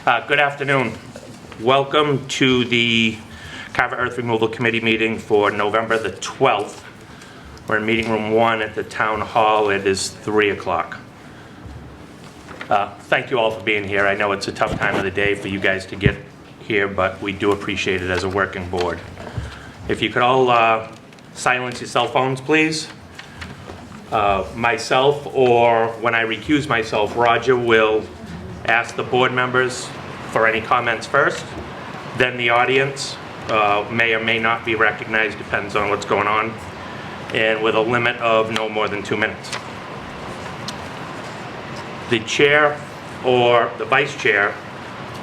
Good afternoon. Welcome to the Carver Earth Removal Committee meeting for November the 12th. We're in meeting room 1 at the Town Hall. It is 3 o'clock. Thank you all for being here. I know it's a tough time of the day for you guys to get here, but we do appreciate it as a working board. If you could all silence your cell phones, please. Myself, or when I recuse myself, Roger will ask the board members for any comments first, then the audience may or may not be recognized, depends on what's going on, and with a limit of no more than 2 minutes. The chair or the vice chair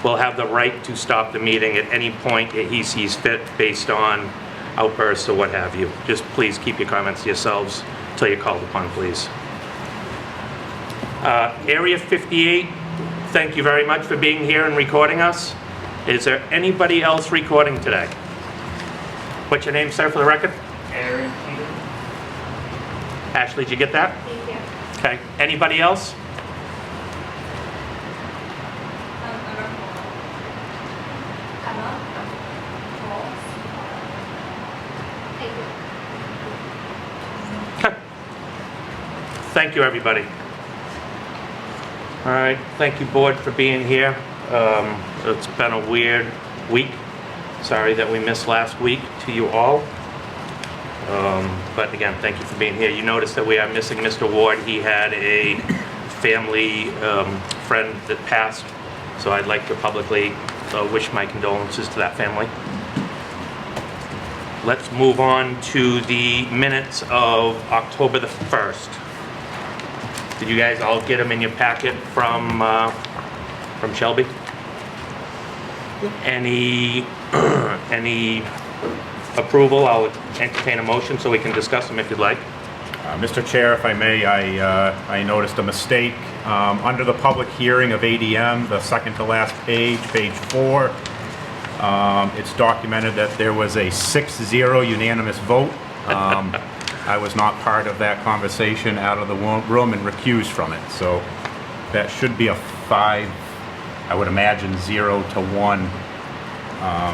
will have the right to stop the meeting at any point that he sees fit based on outbursts or what have you. Just please keep your comments to yourselves until you're called upon, please. Area 58, thank you very much for being here and recording us. Is there anybody else recording today? What's your name, sir, for the record? Aaron. Ashley, did you get that? Thank you. Okay. Anybody else? Okay. Thank you, everybody. All right, thank you, board, for being here. It's been a weird week. Sorry that we missed last week to you all. But again, thank you for being here. You notice that we are missing Mr. Ward. He had a family friend that passed, so I'd like to publicly wish my condolences to that family. Let's move on to the minutes of October the 1st. Did you guys all get them in your packet from Shelby? Any approval? I'll entertain a motion so we can discuss them if you'd like. Mr. Chair, if I may, I noticed a mistake. Under the public hearing of ADM, the second to last page, page 4, it's documented that there was a 6-0 unanimous vote. I was not part of that conversation, out of the room, and recused from it. So that should be a 5, I would imagine 0-1,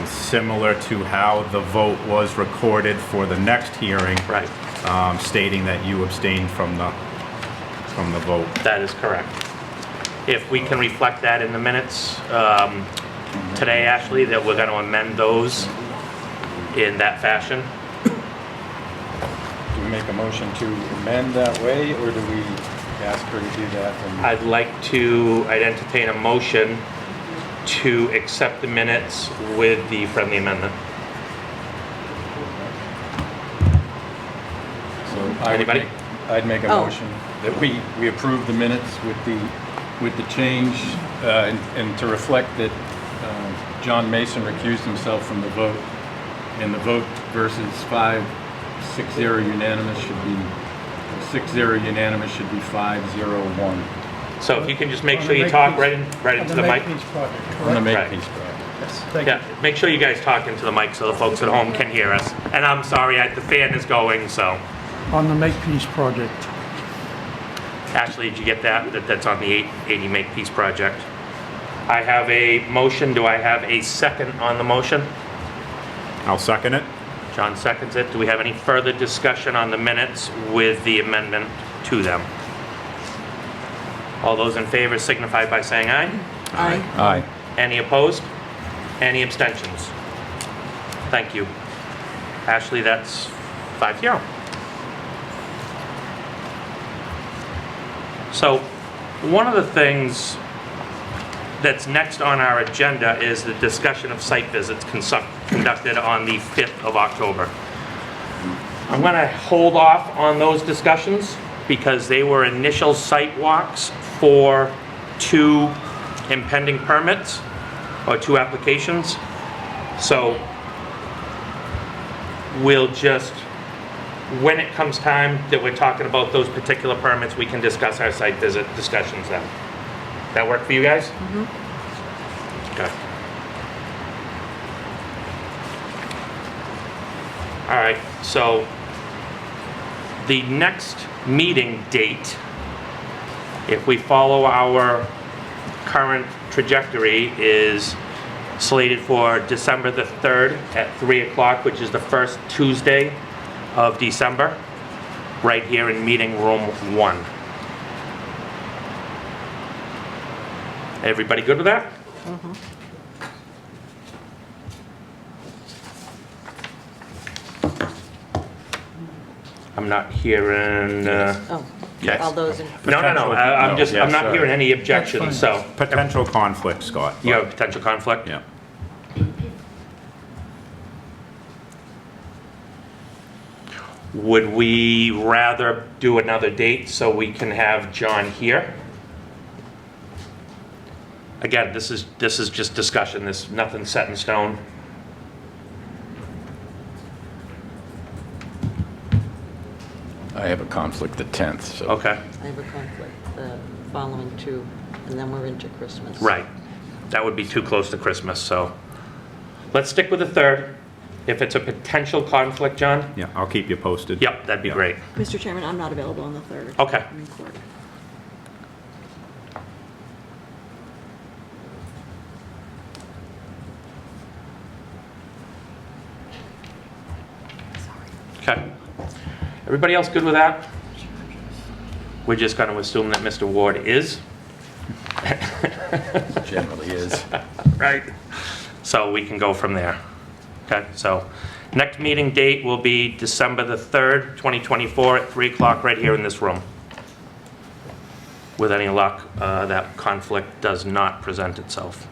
similar to how the vote was recorded for the next hearing, Right. Stating that you abstained from the vote. That is correct. If we can reflect that in the minutes today, Ashley, that we're going to amend those in that fashion. Do we make a motion to amend that way, or do we ask her to do that? I'd entertain a motion to accept the minutes with the friendly amendment. So Anybody? I'd make a motion that we approve the minutes with the change and to reflect that John Mason recused himself from the vote, and the vote versus 6-0 unanimous should be 6-0 unanimous should be 5-0-1 So if you can just make sure you talk right into the mic. on the Right. Makepeace project. Yes, thank Yeah, make sure you guys talk into the mic so the folks at home can hear us. And I'm sorry, the fan is going, so. you. On the Makepeace project. Ashley, did you get that? That's on the 80 Makepeace project. I have a motion. Do I have a second on the motion? I'll second it. John seconds it. Do we have any further discussion on the minutes with the amendment to them? All those in favor signify by saying aye. Aye. Aye. Any opposed? Any abstentions? Thank you. Ashley, that's 5-0. So, one of the things that's next on our agenda is the discussion of site visits conducted on the 5th of October. I'm going to hold off on those discussions because they were initial site walks for 2 impending permits or 2 applications. So we'll just, when it comes time that we're talking about those particular permits, we can discuss our site visit discussions then. That work for you guys? Mm-hmm. Okay. All right, so the next meeting date, if we follow our current trajectory is slated for December the 3rd at 3 o'clock, which is the first Tuesday of December, right here in Meeting Room 1. Everybody good with that? I'm not hearing, Oh, Yes. all those in, no, I'm No. I'm not Yes, hearing any objections, so. Potential conflict, Scott. You have a potential conflict? Yeah. Would we rather do another date so we can have John here? Again, this is just discussion, there's nothing set in stone. I have a conflict the 10th, so. Okay, I have a conflict the following two, and then we're into Christmas. right. That would be too close to Christmas, so. Let's stick with the 3rd. If it's a potential conflict, John? Yeah, I'll keep you posted. Yep, that'd be Yeah. great. Mr. Chairman, I'm not available on the 3rd. Okay. I'm in court. Okay. Everybody else good with that? We're just going to assume that Mr. Ward is? Generally is. Right. So we can go from there. Okay, so next meeting date will be December the 3rd, 2024 at 3 o'clock right here in this room. With any luck, that conflict does not present itself.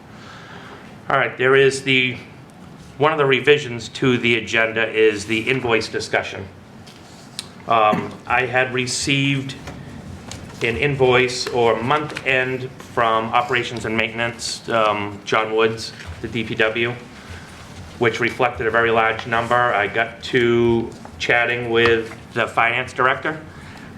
All right, there is one of the revisions to the agenda is the invoice discussion. I had received an invoice or month end from Operations and Maintenance, John Woods, the DPW, which reflected a very large number. I got to chatting with the finance director.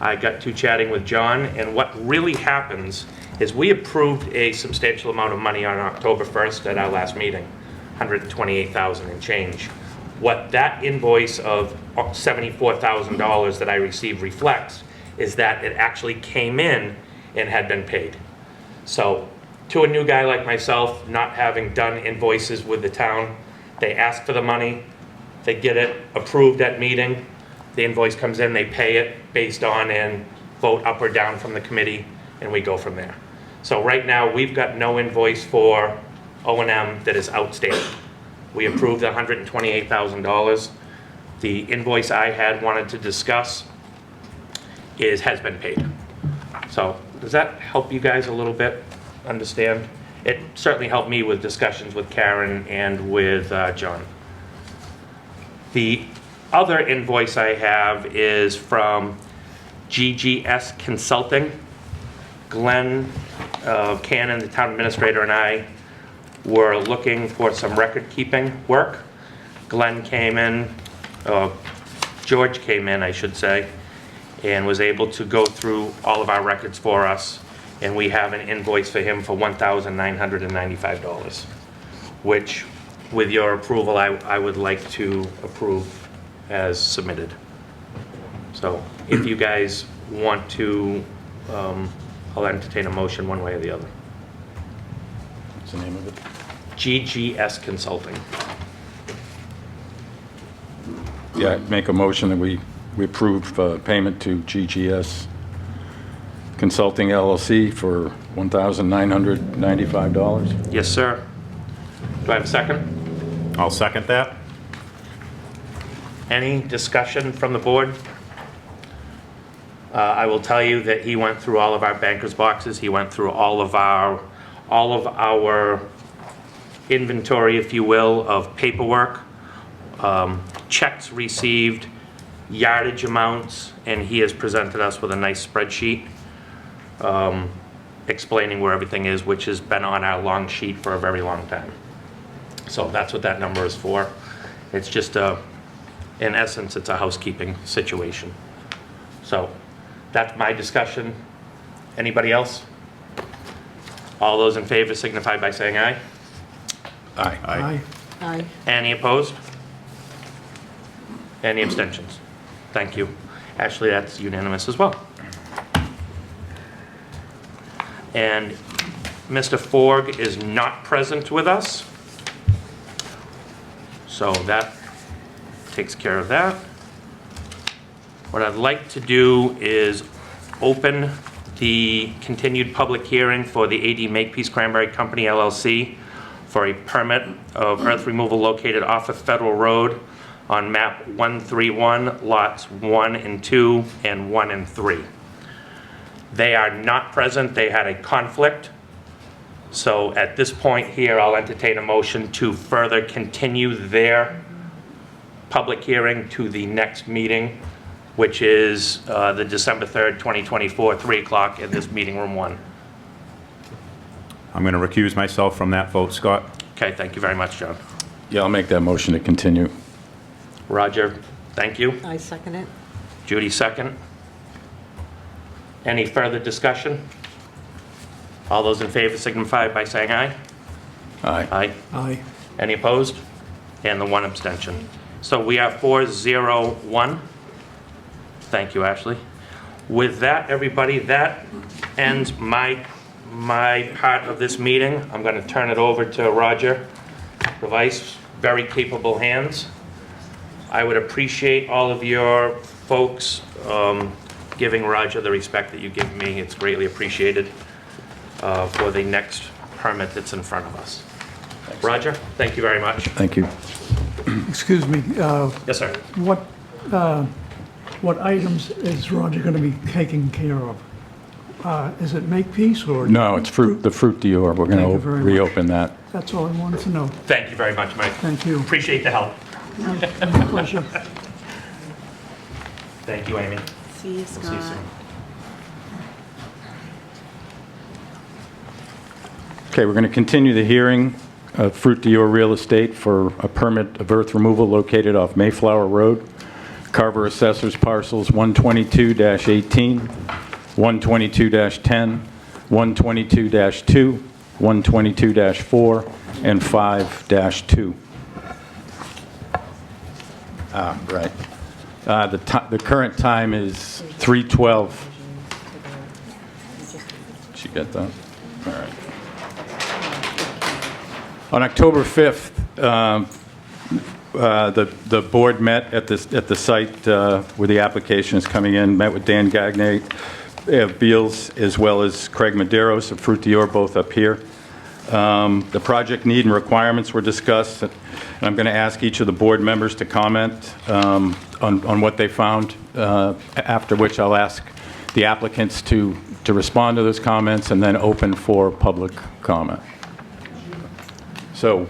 I got to chatting with John, and what really happens is we approved a substantial amount of money on October 1st at our last meeting, $128,000 and change. What that invoice of $74,000 that I received reflects is that it actually came in and had been paid. So to a new guy like myself, not having done invoices with the town, they ask for the money, they get it approved at meeting, the invoice comes in, they pay it based on and vote up or down from the committee, and we go from there. So right now, we've got no invoice for O&M that is outstanding. We approved the $128,000. The invoice I had wanted to discuss has been paid. So does that help you guys a little bit understand? It certainly helped me with discussions with Karen and with John. The other invoice I have is from GGS Consulting. Glenn Cannon, the town administrator, and I were looking for some record-keeping work. Glenn came in, George came in, I should say, and was able to go through all of our records for us, and we have an invoice for him for $1,995, which, with your approval, I would like to approve as submitted. So if you guys want to, I'll entertain a motion one way or the other. What's the name of it? GGS Consulting. Yeah, make a motion that we approve payment to GGS Consulting LLC for $1,995. Yes, sir. Do I have a second? I'll second that. Any discussion from the board? I will tell you that he went through all of our bankers boxes. He went through all of our inventory, if you will, of paperwork, checks received, yardage amounts, and he has presented us with a nice spreadsheet explaining where everything is, which has been on our long sheet for a very long time. So that's what that number is for. It's just in essence, it's a housekeeping situation. So that's my discussion. Anybody else? All those in favor signify by saying aye. Aye. Aye. Aye. Any opposed? Any abstentions? Thank you. Actually, that's unanimous as well. And Mr. Forg is not present with us. So that takes care of that. What I'd like to do is open the continued public hearing for the AD Makepeace Cranberry Company LLC for a permit of earth removal located off of Federal Road on map 131, lots 1 and 2 and 1 and 3. They are not present. They had a conflict. So at this point here, I'll entertain a motion to further continue their public hearing to the next meeting, which is the December 3rd, 2024, 3 o'clock in this meeting room 1. I'm going to recuse myself from that vote, Scott. Okay, thank you very much, John. Yeah, I'll make that motion to continue. Roger, thank you. I second it. Judy, second. Any further discussion? All those in favor signify by saying aye. Aye. Aye. Aye. Any opposed? And the 1 abstention. So we are 4-0-1. Thank you, Ashley. With that, everybody, that ends my part of this meeting. I'm going to turn it over to Roger Device, very capable hands. I would appreciate all of your folks giving Roger the respect that you give me. It's greatly appreciated for the next permit that's in front of us. Thanks. Roger, thank you very much. Thank you. Excuse me, Yes, sir. what items is Roger going to be taking care of? Is it Makepeace or? No, it's the Fruit Dior. We're Thank going you to very much. reopen that. That's all I wanted to know. Thank you very much, Mike. Thank you. Appreciate the help. My pleasure. Thank you, Amy. See you, We'll see you Scott. soon. Okay, we're going to continue the hearing of Fruit Dior Real Estate for a permit of earth removal located off Mayflower Road, Carver Assessors Parcels 122-18, 122-10, 122-2, 122-4, and 5-2. Right. The current time is 3:12. Did you get that? All right. On October 5th, the board met at the site where the application is coming in, met with Dan Gagne of Beals, as well as Craig Medeiros of Fruit Dior, both up here. The project need and requirements were discussed, and I'm going to ask each of the board members to comment on what they found, after which I'll ask the applicants to respond to those comments and then open for public comment. So,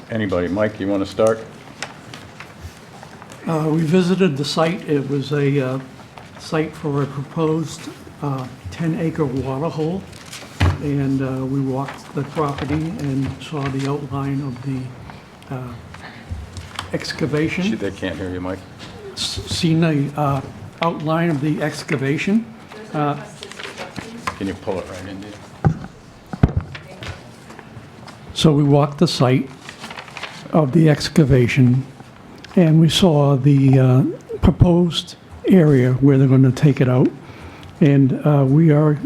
anybody? Mike, you want to start? We visited the site. It was a site for a proposed 10-acre water hole, and we walked the property and saw the outline of the excavation. They can't hear you, Mike. Seen the outline of the excavation. Can you pull it right in, dude? So we walked the site of the excavation, and we saw the proposed area where they're going to take it out. And we are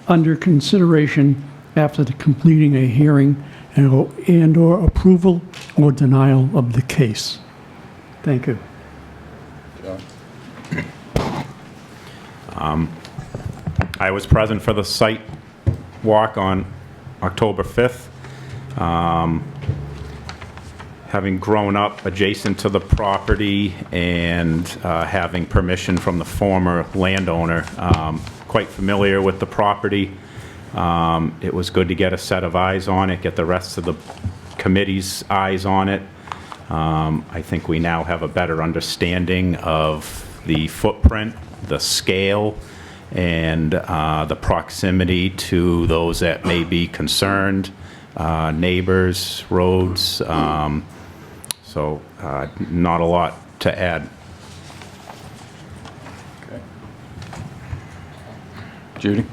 under consideration after completing a hearing and/or approval or denial of the case. Thank you. I was present for the site walk on October 5th. Having grown up adjacent to the property and having permission from the former landowner, quite familiar with the property. It was good to get a set of eyes on it, get the rest of the committee's eyes on it. I think we now have a better understanding of the footprint, the scale, and the proximity to those that may be concerned, neighbors, roads. So not a lot to add. Okay. Judy?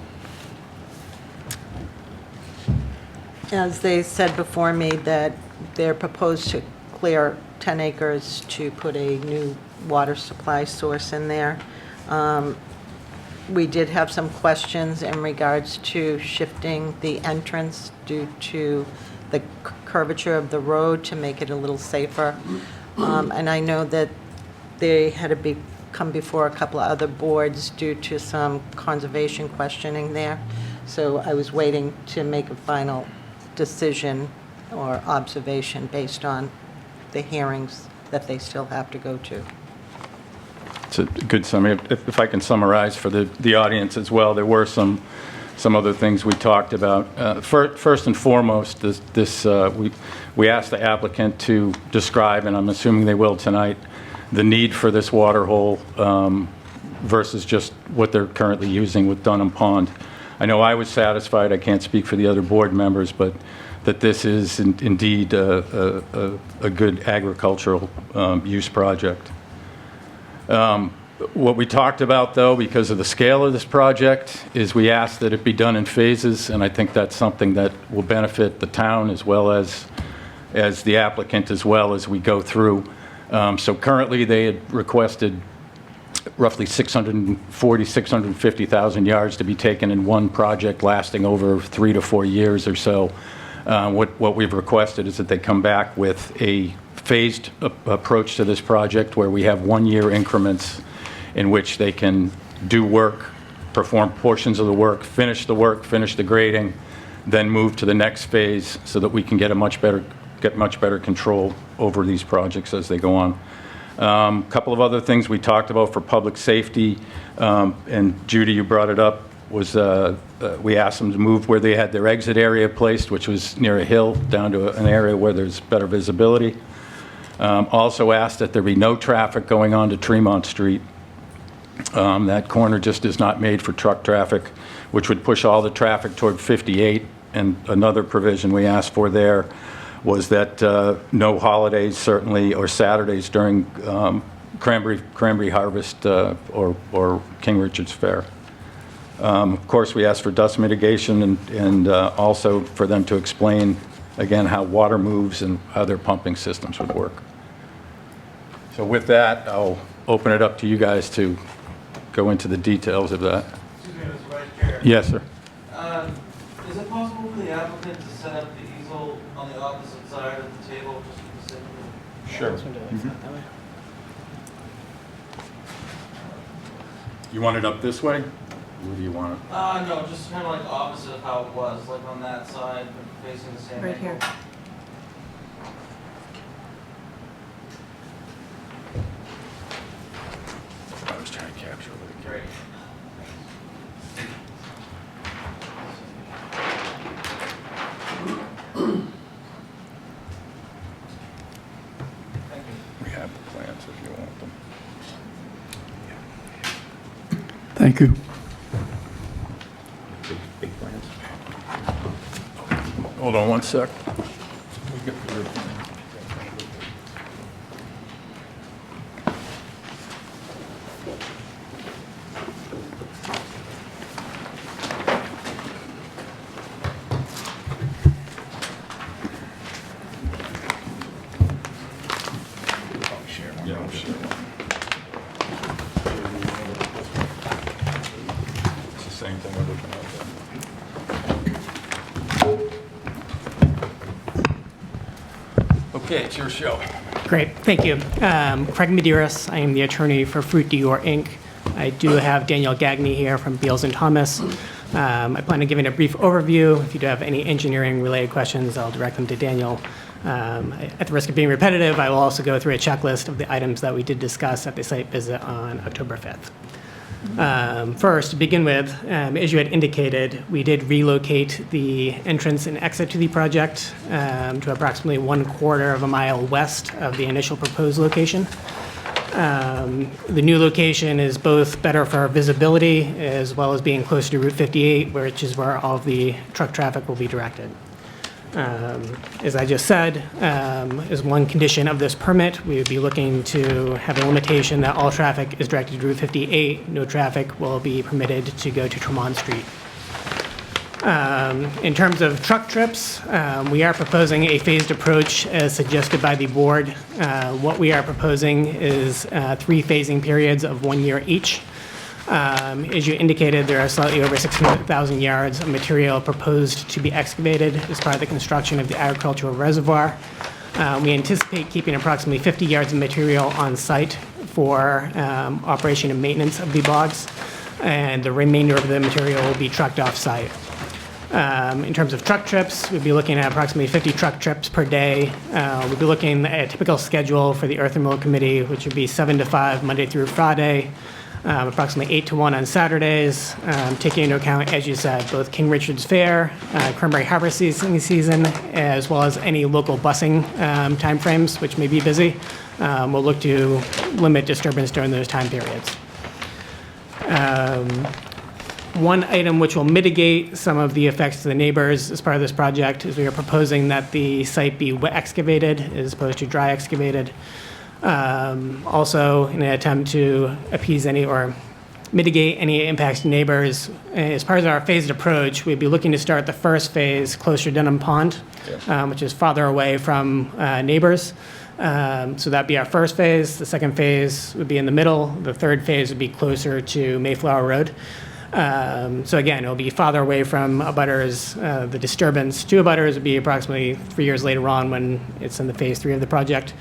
As they said before me, that they're proposed to clear 10 acres to put a new water supply source in there. we did have some questions in regards to shifting the entrance due to the curvature of the road to make it a little safer. And I know that they had to come before a couple of other boards due to some conservation questioning there. So I was waiting to make a final decision or observation based on the hearings that they still have to go to. It's a good summary. If I can summarize for the audience as well, there were some other things we talked about. First and foremost, we asked the applicant to describe, and I'm assuming they will tonight, the need for this water hole versus just what they're currently using with Dunham Pond. I know I was satisfied, I can't speak for the other board members, but that this is indeed a good agricultural use project. What we talked about, though, because of the scale of this project, is we asked that it be done in phases, and I think that's something that will benefit the town as well as the applicant as well as we go through. So currently, they had requested roughly 650,000 yards to be taken in one project lasting over 3 to 4 years or so. What we've requested is that they come back with a phased approach to this project where we have 1-year increments in which they can do work, perform portions of the work, finish the grading, then move to the next phase so that we can get much better control over these projects as they go on. A couple of other things we talked about for public safety, and Judy, you brought it up, was we asked them to move where they had their exit area placed, which was near a hill, down to an area where there's better visibility. Also asked that there be no traffic going on to Tremont Street. That corner just is not made for truck traffic, which would push all the traffic toward 58. And another provision we asked for there was that no holidays, certainly, or Saturdays during cranberry harvest or King Richard's Fair. Of course, we asked for dust mitigation and also for them to explain, again, how water moves and how their pumping systems would work. So with that, I'll open it up to you guys to go into the details of that. Excuse me, Mr. Vice Chair. Yes, sir. Is it possible for the applicant to set up the easel on the opposite side of the table, just for the sake of Sure. You want it up this way? Where do you want it? No, just kind of like opposite of how it was, like on that side, facing the same Right angle. here. I was trying to capture what it Great. Thank you. We have the plans if you want them. Thank you. Big plans. Hold on one sec. Yeah, I'll share one. It's the same thing we're looking at there. Okay, it's your show. Great, thank you. Craig Medeiros, I am the attorney for Fruit Dior Inc. I do have Daniel Gagne here from Beals & Thomas. I plan on giving a brief overview. If you do have any engineering-related questions, I'll direct them to Daniel. At the risk of being repetitive, I will also go through a checklist of the items that we did discuss at the site visit on October 5th. First, to begin with, as you had indicated, we did relocate the entrance and exit to the project to approximately 1/4 of a mile west of the initial proposed location. The new location is both better for visibility as well as being closer to Route 58, which is where all of the truck traffic will be directed. As I just said, as one condition of this permit, we would be looking to have a limitation that all traffic is directed to Route 58. No traffic will be permitted to go to Tremont Street. In terms of truck trips, we are proposing a phased approach as suggested by the board. What we are proposing is 3 phasing periods of 1 year each. As you indicated, there are slightly over 600,000 yards of material proposed to be excavated as part of the construction of the agricultural reservoir. We anticipate keeping approximately 50 yards of material on site for operation and maintenance of the bogs, and the remainder of the material will be trucked off-site. In terms of truck trips, we'd be looking at approximately 50 truck trips per day. We'd be looking at a typical schedule for the Earth and Mill Committee, which would be 7 to 5, Monday through Friday, approximately 8 to 1 on Saturdays, taking into account, as you said, both King Richard's Fair, Cranberry Harbor season, as well as any local busing timeframes, which may be busy. We'll look to limit disturbance during those time periods. One item which will mitigate some of the effects to the neighbors as part of this project is we are proposing that the site be wet excavated as opposed to dry excavated. Also, in an attempt to appease any or mitigate any impacts to neighbors, as part of our phased approach, we'd be looking to start the first phase closer to Denham Pond, which is farther away from neighbors. So that'd be our first phase. The second phase would be in the middle. The third phase would be closer to Mayflower Road. So again, it'll be farther away from abutters. The disturbance to abutters would be approximately 3 years later on when it's in the phase 3 of the project.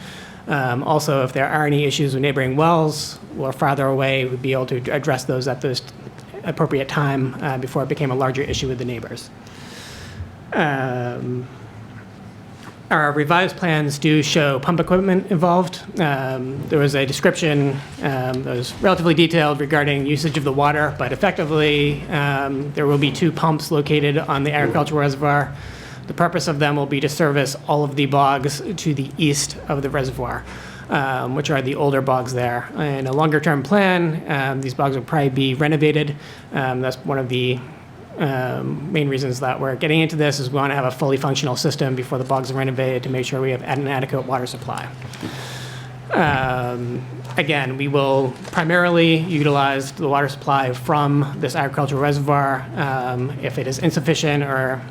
Also, if there are any issues with neighboring wells or farther away, we'd be able to address those at this appropriate time before it became a larger issue with the neighbors. Our revised plans do show pump equipment involved. There was a description that was relatively detailed regarding usage of the water, but effectively there will be 2 pumps located on the agricultural reservoir. The purpose of them will be to service all of the bogs to the east of the reservoir, which are the older bogs there. In a longer-term plan, these bogs will probably be renovated. That's one of the main reasons that we're getting into this is we want to have a fully functional system before the bogs are renovated to make sure we have an adequate water supply. Again, we will primarily utilize the water supply from this agricultural reservoir. If it is insufficient or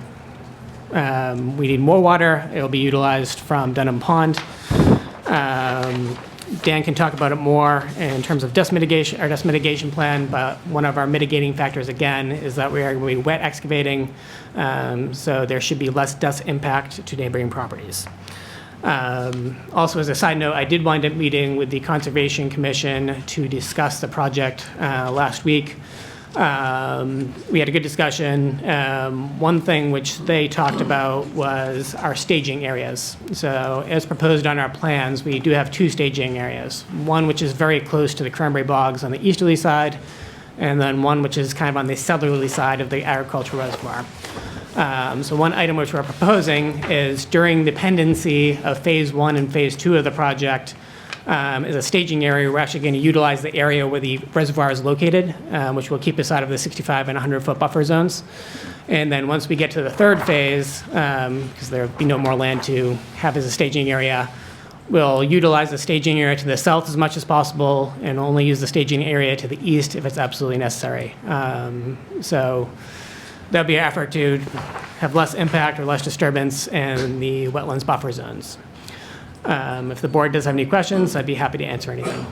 we need more water, it will be utilized from Denham Pond. Dan can talk about it more in terms of dust mitigation, our dust mitigation plan, but one of our mitigating factors, again, is that we are going to be wet excavating, so there should be less dust impact to neighboring properties. Also, as a side note, I did wind up meeting with the Conservation Commission to discuss the project last week. We had a good discussion. One thing which they talked about was our staging areas. So as proposed on our plans, we do have 2 staging areas. One which is very close to the cranberry bogs on the easterly side, and then one which is kind of on the southerly side of the agricultural reservoir. So one item which we're proposing is during the pendency of phase 1 and phase 2 of the project, is a staging area. We're actually going to utilize the area where the reservoir is located, which will keep us out of the 65 and 100-foot buffer zones. And then once we get to the third phase, because there will be no more land to have as a staging area, we'll utilize the staging area to the south as much as possible and only use the staging area to the east if it's absolutely necessary. So there'll be an effort to have less impact or less disturbance in the wetlands buffer zones. If the board does have any questions, I'd be happy to answer anything.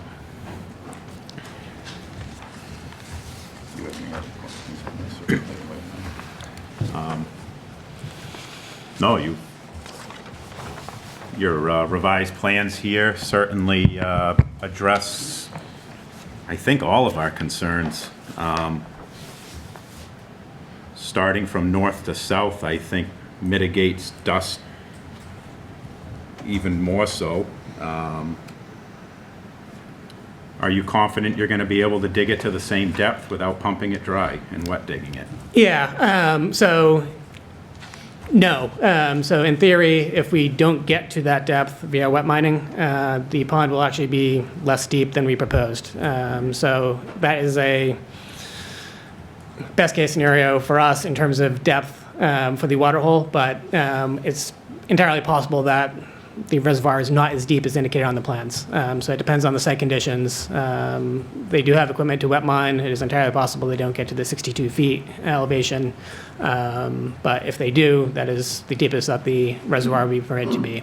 You have any other questions? No, your revised plans here certainly address, I think, all of our concerns. Starting from north to south, I think mitigates dust even more so. Are you confident you're going to be able to dig it to the same depth without pumping it dry and wet digging it? Yeah, so no. So in theory, if we don't get to that depth via wet mining, the pond will actually be less deep than we proposed. So that is a best case scenario for us in terms of depth for the water hole, but it's entirely possible that the reservoir is not as deep as indicated on the plans. So it depends on the site conditions. They do have equipment to wet mine. It is entirely possible they don't get to the 62 feet elevation. But if they do, that is the deepest that the reservoir will be permitted to be.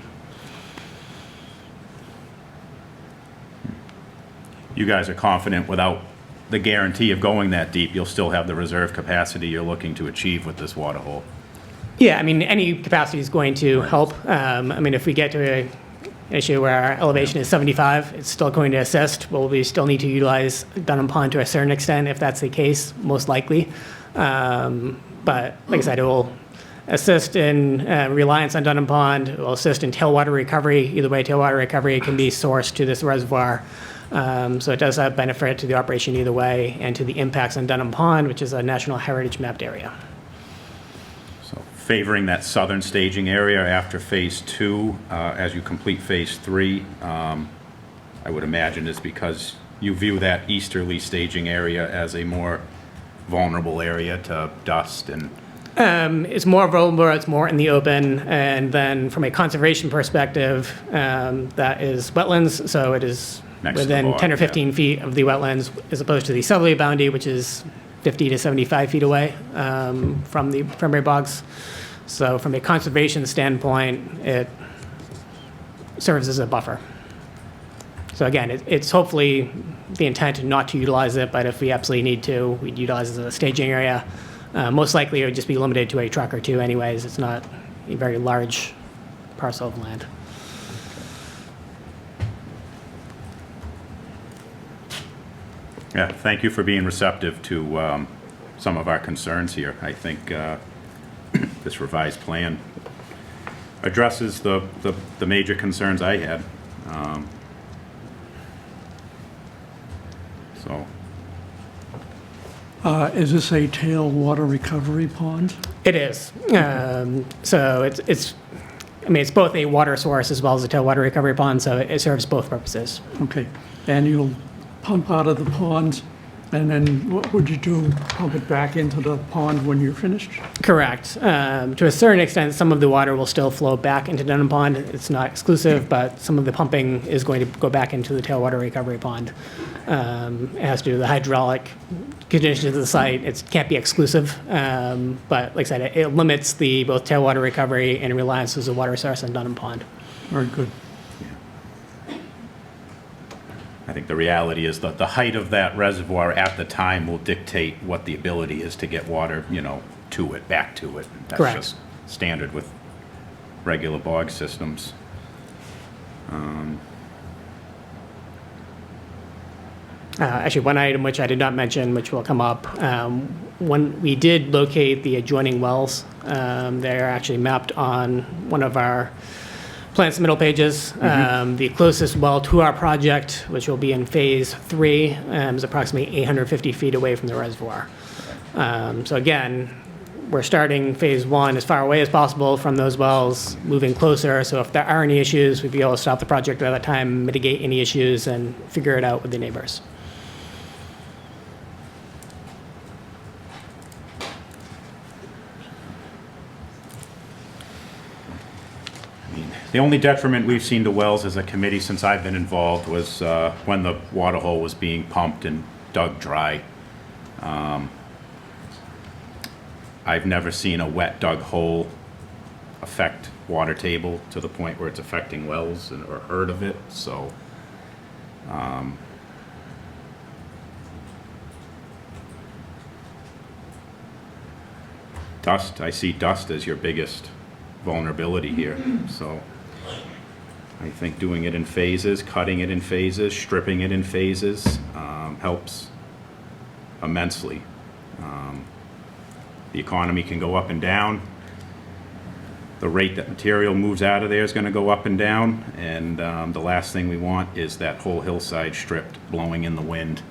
You guys are confident without the guarantee of going that deep, you'll still have the reserve capacity you're looking to achieve with this water hole. Yeah, I mean, any capacity is going to help. I mean, if we get to an issue where our elevation is 75, it's still going to assist. Well, we still need to utilize Dunham Pond to a certain extent if that's the case, most likely. But like I said, it will assist in reliance on Dunham Pond. It will assist in tailwater recovery. Either way, tailwater recovery can be sourced to this reservoir. So it does have benefit to the operation either way and to the impacts on Dunham Pond, which is a National Heritage mapped area. So favoring that southern staging area after phase 2, as you complete phase 3, I would imagine is because you view that easterly staging area as a more vulnerable area to dust and... It's more vulnerable, it's more in the open, and then from a conservation perspective, that is wetlands, so it is Next to the within bog, 10 or 15 yeah. feet of the wetlands, as opposed to the southerly boundary, which is 50 to 75 feet away from the primary bogs. So from a conservation standpoint, it serves as a buffer. So again, it's hopefully the intent not to utilize it, but if we absolutely need to, we'd utilize it as a staging area. Most likely, it would just be limited to a truck or two anyways. It's not a very large parcel of land. Yeah, thank you for being receptive to some of our concerns here. I think this revised plan addresses the major concerns I had. So, Is this a tailwater recovery pond? It is. So it's I mean, it's both a water source as well as a tailwater recovery pond, so it serves both purposes. Okay, and you'll pump out of the pond, and then what would you do? Pump it back into the pond when you're finished? Correct. To a certain extent, some of the water will still flow back into Dunham Pond. It's not exclusive, but some of the pumping is going to go back into the tailwater recovery pond. It has to do with the hydraulic conditions of the site. It can't be exclusive, but like I said, it limits the both tailwater recovery and reliance as a water source on Dunham Pond. Very good. I think the reality is that the height of that reservoir at the time will dictate what the ability is to get water, you know, to it, back to it. That's Correct. just standard with regular bog systems. Actually, one item which I did not mention, which will come up, when we did locate the adjoining wells, they're actually mapped on one of our plan submittal pages. The closest well to our project, which will be in phase 3, is approximately 850 feet away from the reservoir. So again, we're starting phase 1 as far away as possible from those wells, moving closer. So if there are any issues, we'd be able to stop the project at that time, mitigate any issues, and figure it out with the neighbors. The only detriment we've seen to wells as a committee since I've been involved was when the water hole was being pumped and dug dry. I've never seen a wet dug hole affect water table to the point where it's affecting wells or heard of it, so. Dust, I see dust as your biggest vulnerability here, so. I think doing it in phases, cutting it in phases, stripping it in phases helps immensely. The economy can go up and down. The rate that material moves out of there is going to go up and down, and the last thing we want is that whole hillside stripped, blowing in the wind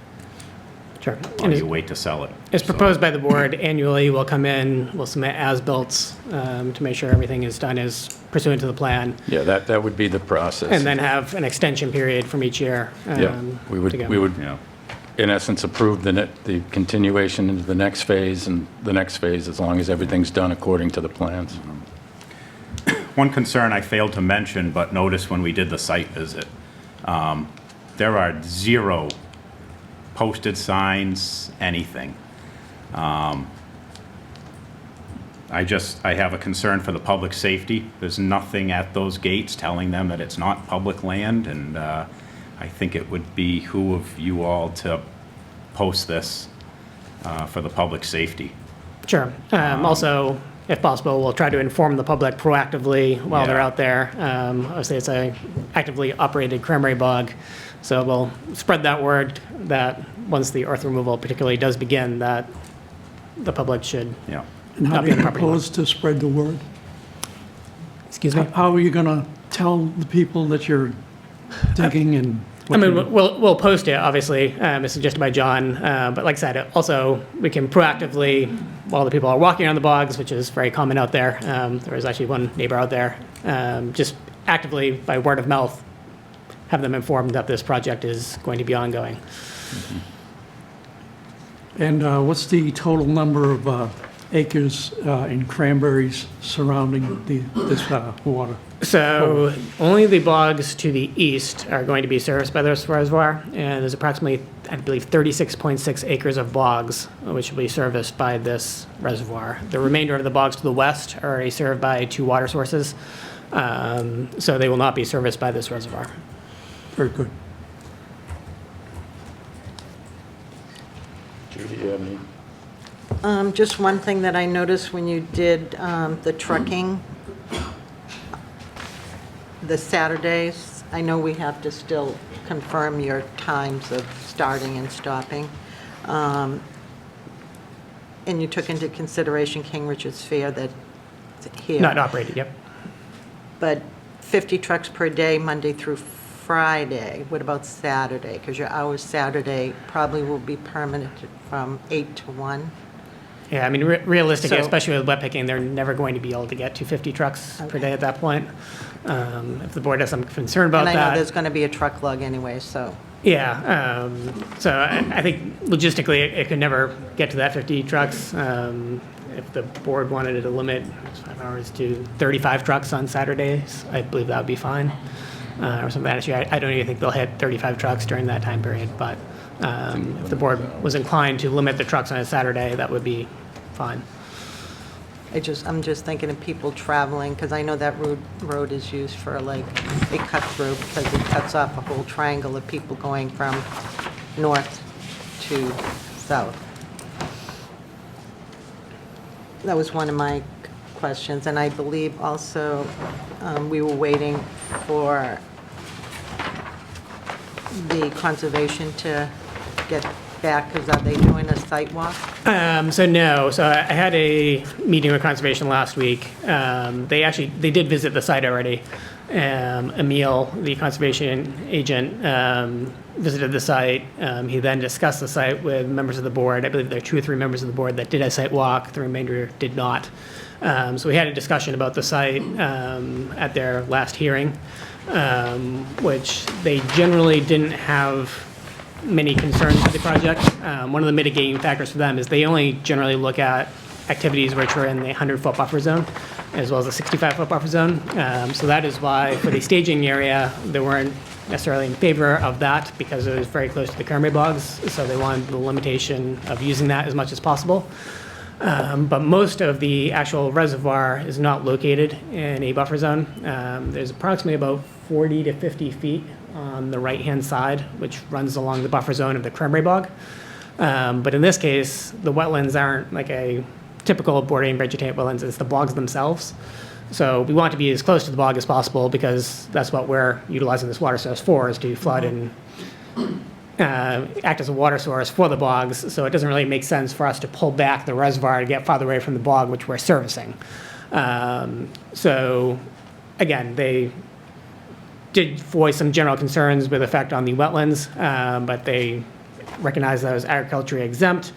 Sure. while you wait to sell it. As So- proposed by the board, annually we'll come in, we'll submit as-built to make sure everything is done as pursuant to the plan, Yeah, that would be the process. and then have an extension period from each year. Yeah, we would, to go. we would, Yeah. in essence, approve the continuation into the next phase and the next phase, as long as everything's done according to the plans. One concern I failed to mention, but noticed when we did the site visit, there are 0 posted signs, anything. I have a concern for the public safety. There's nothing at those gates telling them that it's not public land, and I think it would behoove you all to post this for the public safety. Sure. Also, if possible, we'll try to inform the public proactively while they're Yeah. out there. Obviously, it's a actively operated cranberry bog, so we'll spread that word that once the earth removal particularly does begin, that the public should Yeah. And how not do be you on the property. propose to spread the word? Excuse me? How are you going to tell the people that you're digging and I what mean, you're- we'll post it, obviously, as suggested by John, but like I said, also, we can proactively, while the people are walking around the bogs, which is very common out there, there was actually one neighbor out there, just actively, by word of mouth, have them informed that this project is going to be ongoing. And what's the total number of acres in cranberries surrounding this water? So only the bogs to the east are going to be serviced by this reservoir, and there's approximately, I believe, 36.6 acres of bogs which will be serviced by this reservoir. The remainder of the bogs to the west are already served by 2 water sources, so they will not be serviced by this reservoir. Very good. Judy, you have any? Just one thing that I noticed when you did the trucking, the Saturdays, I know we have to still confirm your times of starting and stopping. And you took into consideration King Richard's Fair that's here. Not operated, yep. But 50 trucks per day, Monday through Friday. What about Saturday? Because your hours Saturday probably will be permanent from 8 to 1. Yeah, I mean, realistically, So- especially with wet picking, they're never going to be able to get to 50 trucks per day at that point. If the board has some concern about And I know that. there's going to be a truck lug anyway, so. Yeah, so I think logistically, it could never get to that 50 trucks. If the board wanted to limit 5 hours to 35 trucks on Saturdays, I believe that would be fine. Or something like that. I don't even think they'll hit 35 trucks during that time period, but if the board was inclined to limit the trucks on a Saturday, that would be fine. I'm just thinking of people traveling, because I know that road is used for like a cut through, because it cuts off a whole triangle of people going from north to south. That was one of my questions, and I believe also we were waiting for the conservation to get back, because are they doing a site walk? So I had a meeting with conservation last week. They did visit the site already. Emil, the conservation agent, visited the site. He then discussed the site with members of the board. I believe there are 2 or 3 members of the board that did a site walk. The remainder did not. So we had a discussion about the site at their last hearing, which they generally didn't have many concerns with the project. One of the mitigating factors for them is they only generally look at activities which are in the 100-foot buffer zone, as well as the 65-foot buffer zone. So that is why, for the staging area, they weren't necessarily in favor of that, because it was very close to the cranberry bogs, so they wanted the limitation of using that as much as possible. But most of the actual reservoir is not located in a buffer zone. There's approximately about 40 to 50 feet on the right-hand side, which runs along the buffer zone of the cranberry bog. But in this case, the wetlands aren't like a typical bordering vegetative wetlands, it's the bogs themselves. So we want to be as close to the bog as possible, because that's what we're utilizing this water source for, is to flood and act as a water source for the bogs. So it doesn't really make sense for us to pull back the reservoir to get farther away from the bog, which we're servicing. So again, they did voice some general concerns with effect on the wetlands, but they recognized that it was agriculturally exempt.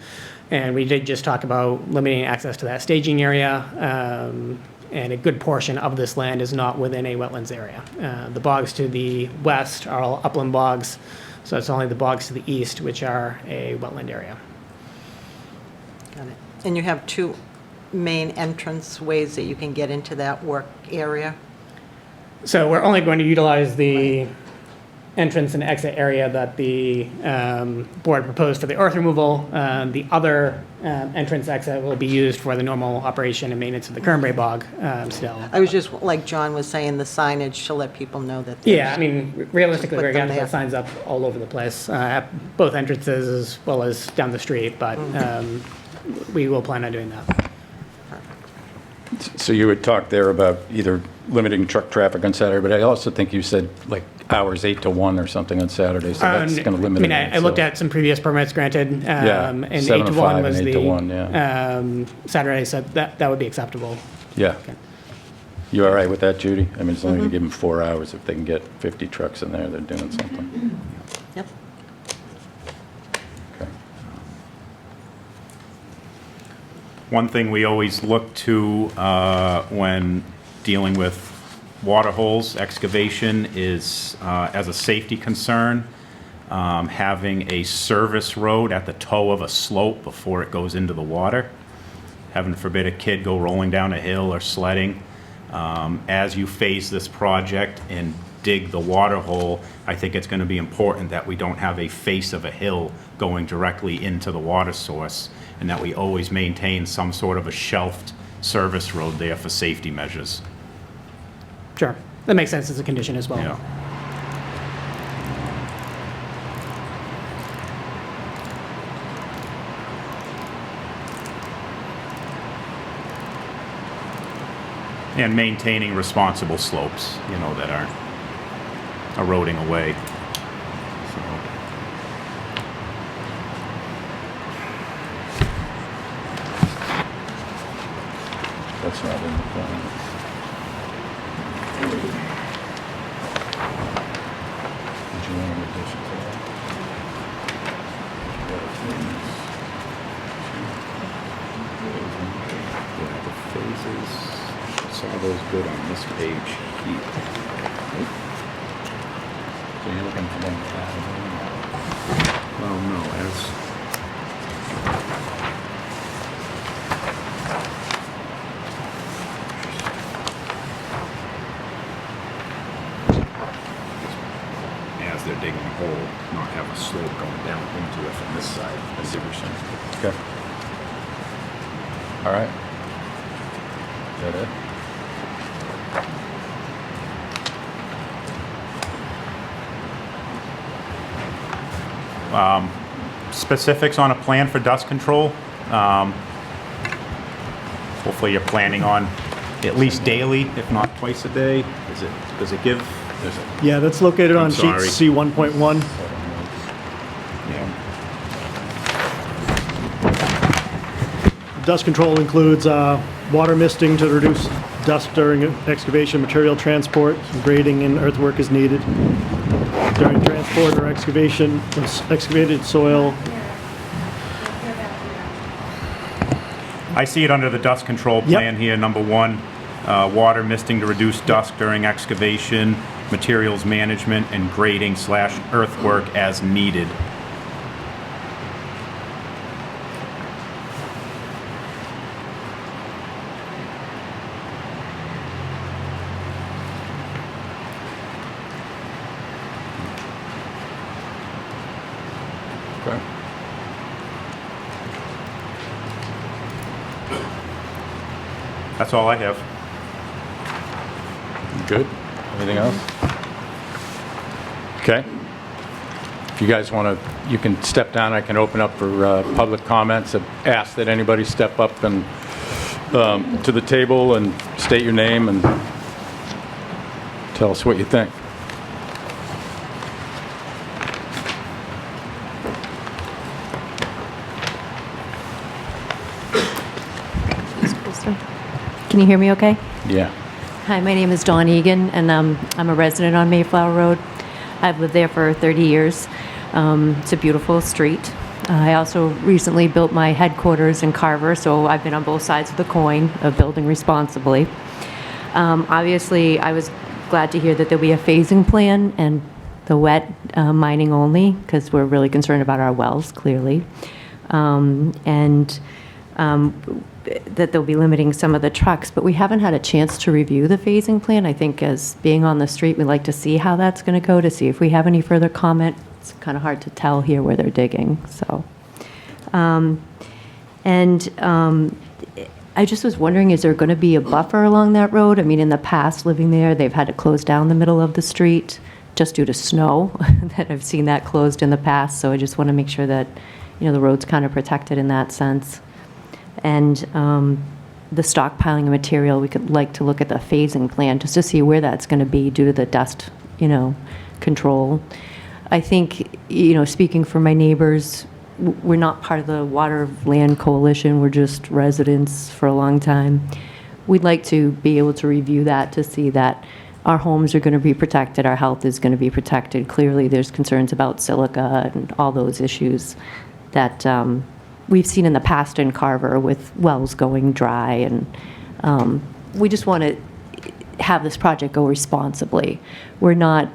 And we did just talk about limiting access to that staging area. And a good portion of this land is not within a wetlands area. The bogs to the west are all upland bogs, so it's only the bogs to the east which are a wetland area. Got it. And you have 2 main entrance ways that you can get into that work area? So we're only going to utilize the entrance and exit area that the board proposed for the earth removal. The other entrance exit will be used for the normal operation and maintenance of the Cranberry Bog still. I was just, like John was saying, the signage to let people know that Yeah, I there's, mean, realistically, Put we're going them to put there. signs up all over the place, at both entrances as well as down the street, but we will plan on doing that. So you had talked there about either limiting truck traffic on Saturday, but I also think you said like hours 8 to 1 or something on Saturday, so that's going to limit it. I looked at some previous permits granted, and 8 7 to to 1 5 was and 8 the to 1, yeah. Saturday, so that would be acceptable. Yeah. Okay. You all right with that, Judy? I mean, it's only going to give them 4 hours. If they can get 50 trucks in there, they're doing something. Yep. Okay. One thing we always look to when dealing with water holes excavation is, as a safety concern, having a service road at the toe of a slope before it goes into the water. Heaven forbid a kid go rolling down a hill or sledding. As you phase this project and dig the water hole, I think it's going to be important that we don't have a face of a hill going directly into the water source, and that we always maintain some sort of a shelved service road there for safety measures. Sure, that makes sense as a condition as well. Yeah. And maintaining responsible slopes, you know, that aren't eroding away. So, That's not in the plan. Did you want an addition to that? yeah, the phases, saw those good on this page here. So you're looking for them to add Well, no, as, as they're digging a hole, not have a slope going down into it from this side. I see what you're saying. Okay. All right. Is that it? Specifics on a plan for dust control. Hopefully you're planning on at least daily, if not twice a day. Does it give? There's a, Yeah, that's located I'm on sheet sorry. C 1.1. yeah. Dust control includes water misting to reduce dust during excavation, material transport, grading and earthwork is needed. During transport or excavation, excavated soil. I see it under the dust control plan here, number 1. Water misting to reduce dust during excavation, materials management, and grading / earthwork as needed. Okay. That's all I have. Good. Anything else? Okay. If you guys want to, you can step down. I can open up for public comments. I've asked that anybody step up and to the table and state your name and tell us what you think. Can you hear me okay? Yeah. Hi, my name is Dawn Egan, and I'm a resident on Mayflower Road. I've lived there for 30 years. It's a beautiful street. I also recently built my headquarters in Carver, so I've been on both sides of the coin of building responsibly. Obviously, I was glad to hear that there'll be a phasing plan and the wet mining only, because we're really concerned about our wells, clearly. that they'll be limiting some of the trucks, but we haven't had a chance to review the phasing plan. I think as being on the street, we'd like to see how that's going to go, to see if we have any further comment. It's kind of hard to tell here where they're digging, so. I just was wondering, is there going to be a buffer along that road? I mean, in the past, living there, they've had to close down the middle of the street just due to snow, that I've seen that closed in the past, so I just want to make sure that, the road's kind of protected in that sense. And the stockpiling of material, we could like to look at the phasing plan just to see where that's going to be due to the dust, control. I think, speaking for my neighbors, we're not part of the Water Land Coalition. We're just residents for a long time. We'd like to be able to review that to see that our homes are going to be protected, our health is going to be protected. Clearly, there's concerns about silica and all those issues that we've seen in the past in Carver with wells going dry. And we just want to have this project go responsibly. We're not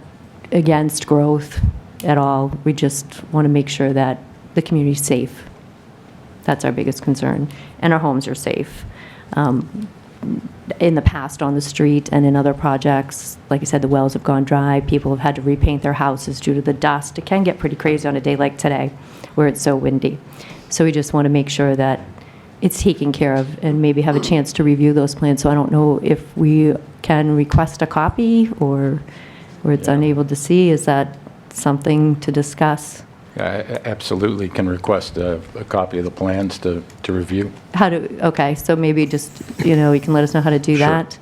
against growth at all. We just want to make sure that the community's safe. That's our biggest concern. And our homes are safe. In the past on the street and in other projects, like I said, the wells have gone dry. People have had to repaint their houses due to the dust. It can get pretty crazy on a day like today where it's so windy. So we just want to make sure that it's taken care of and maybe have a chance to review those plans. So I don't know if we can request a copy or it's unable to see. Is that something to discuss? I absolutely can request a copy of the plans to review. Okay, so maybe just, you can let us know how to do Sure. that.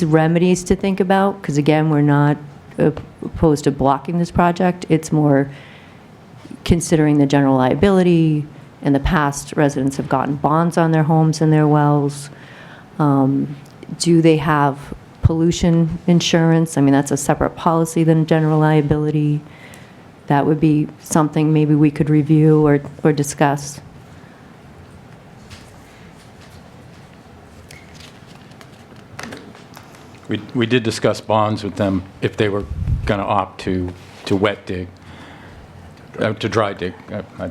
Remedies to think about, because again, we're not opposed to blocking this project. It's more considering the general liability. In the past, residents have gotten bonds on their homes and their wells. Do they have pollution insurance? I mean, that's a separate policy than general liability. That would be something maybe we could review or discuss. We did discuss bonds with them if they were going to opt to wet dig, to dry dig.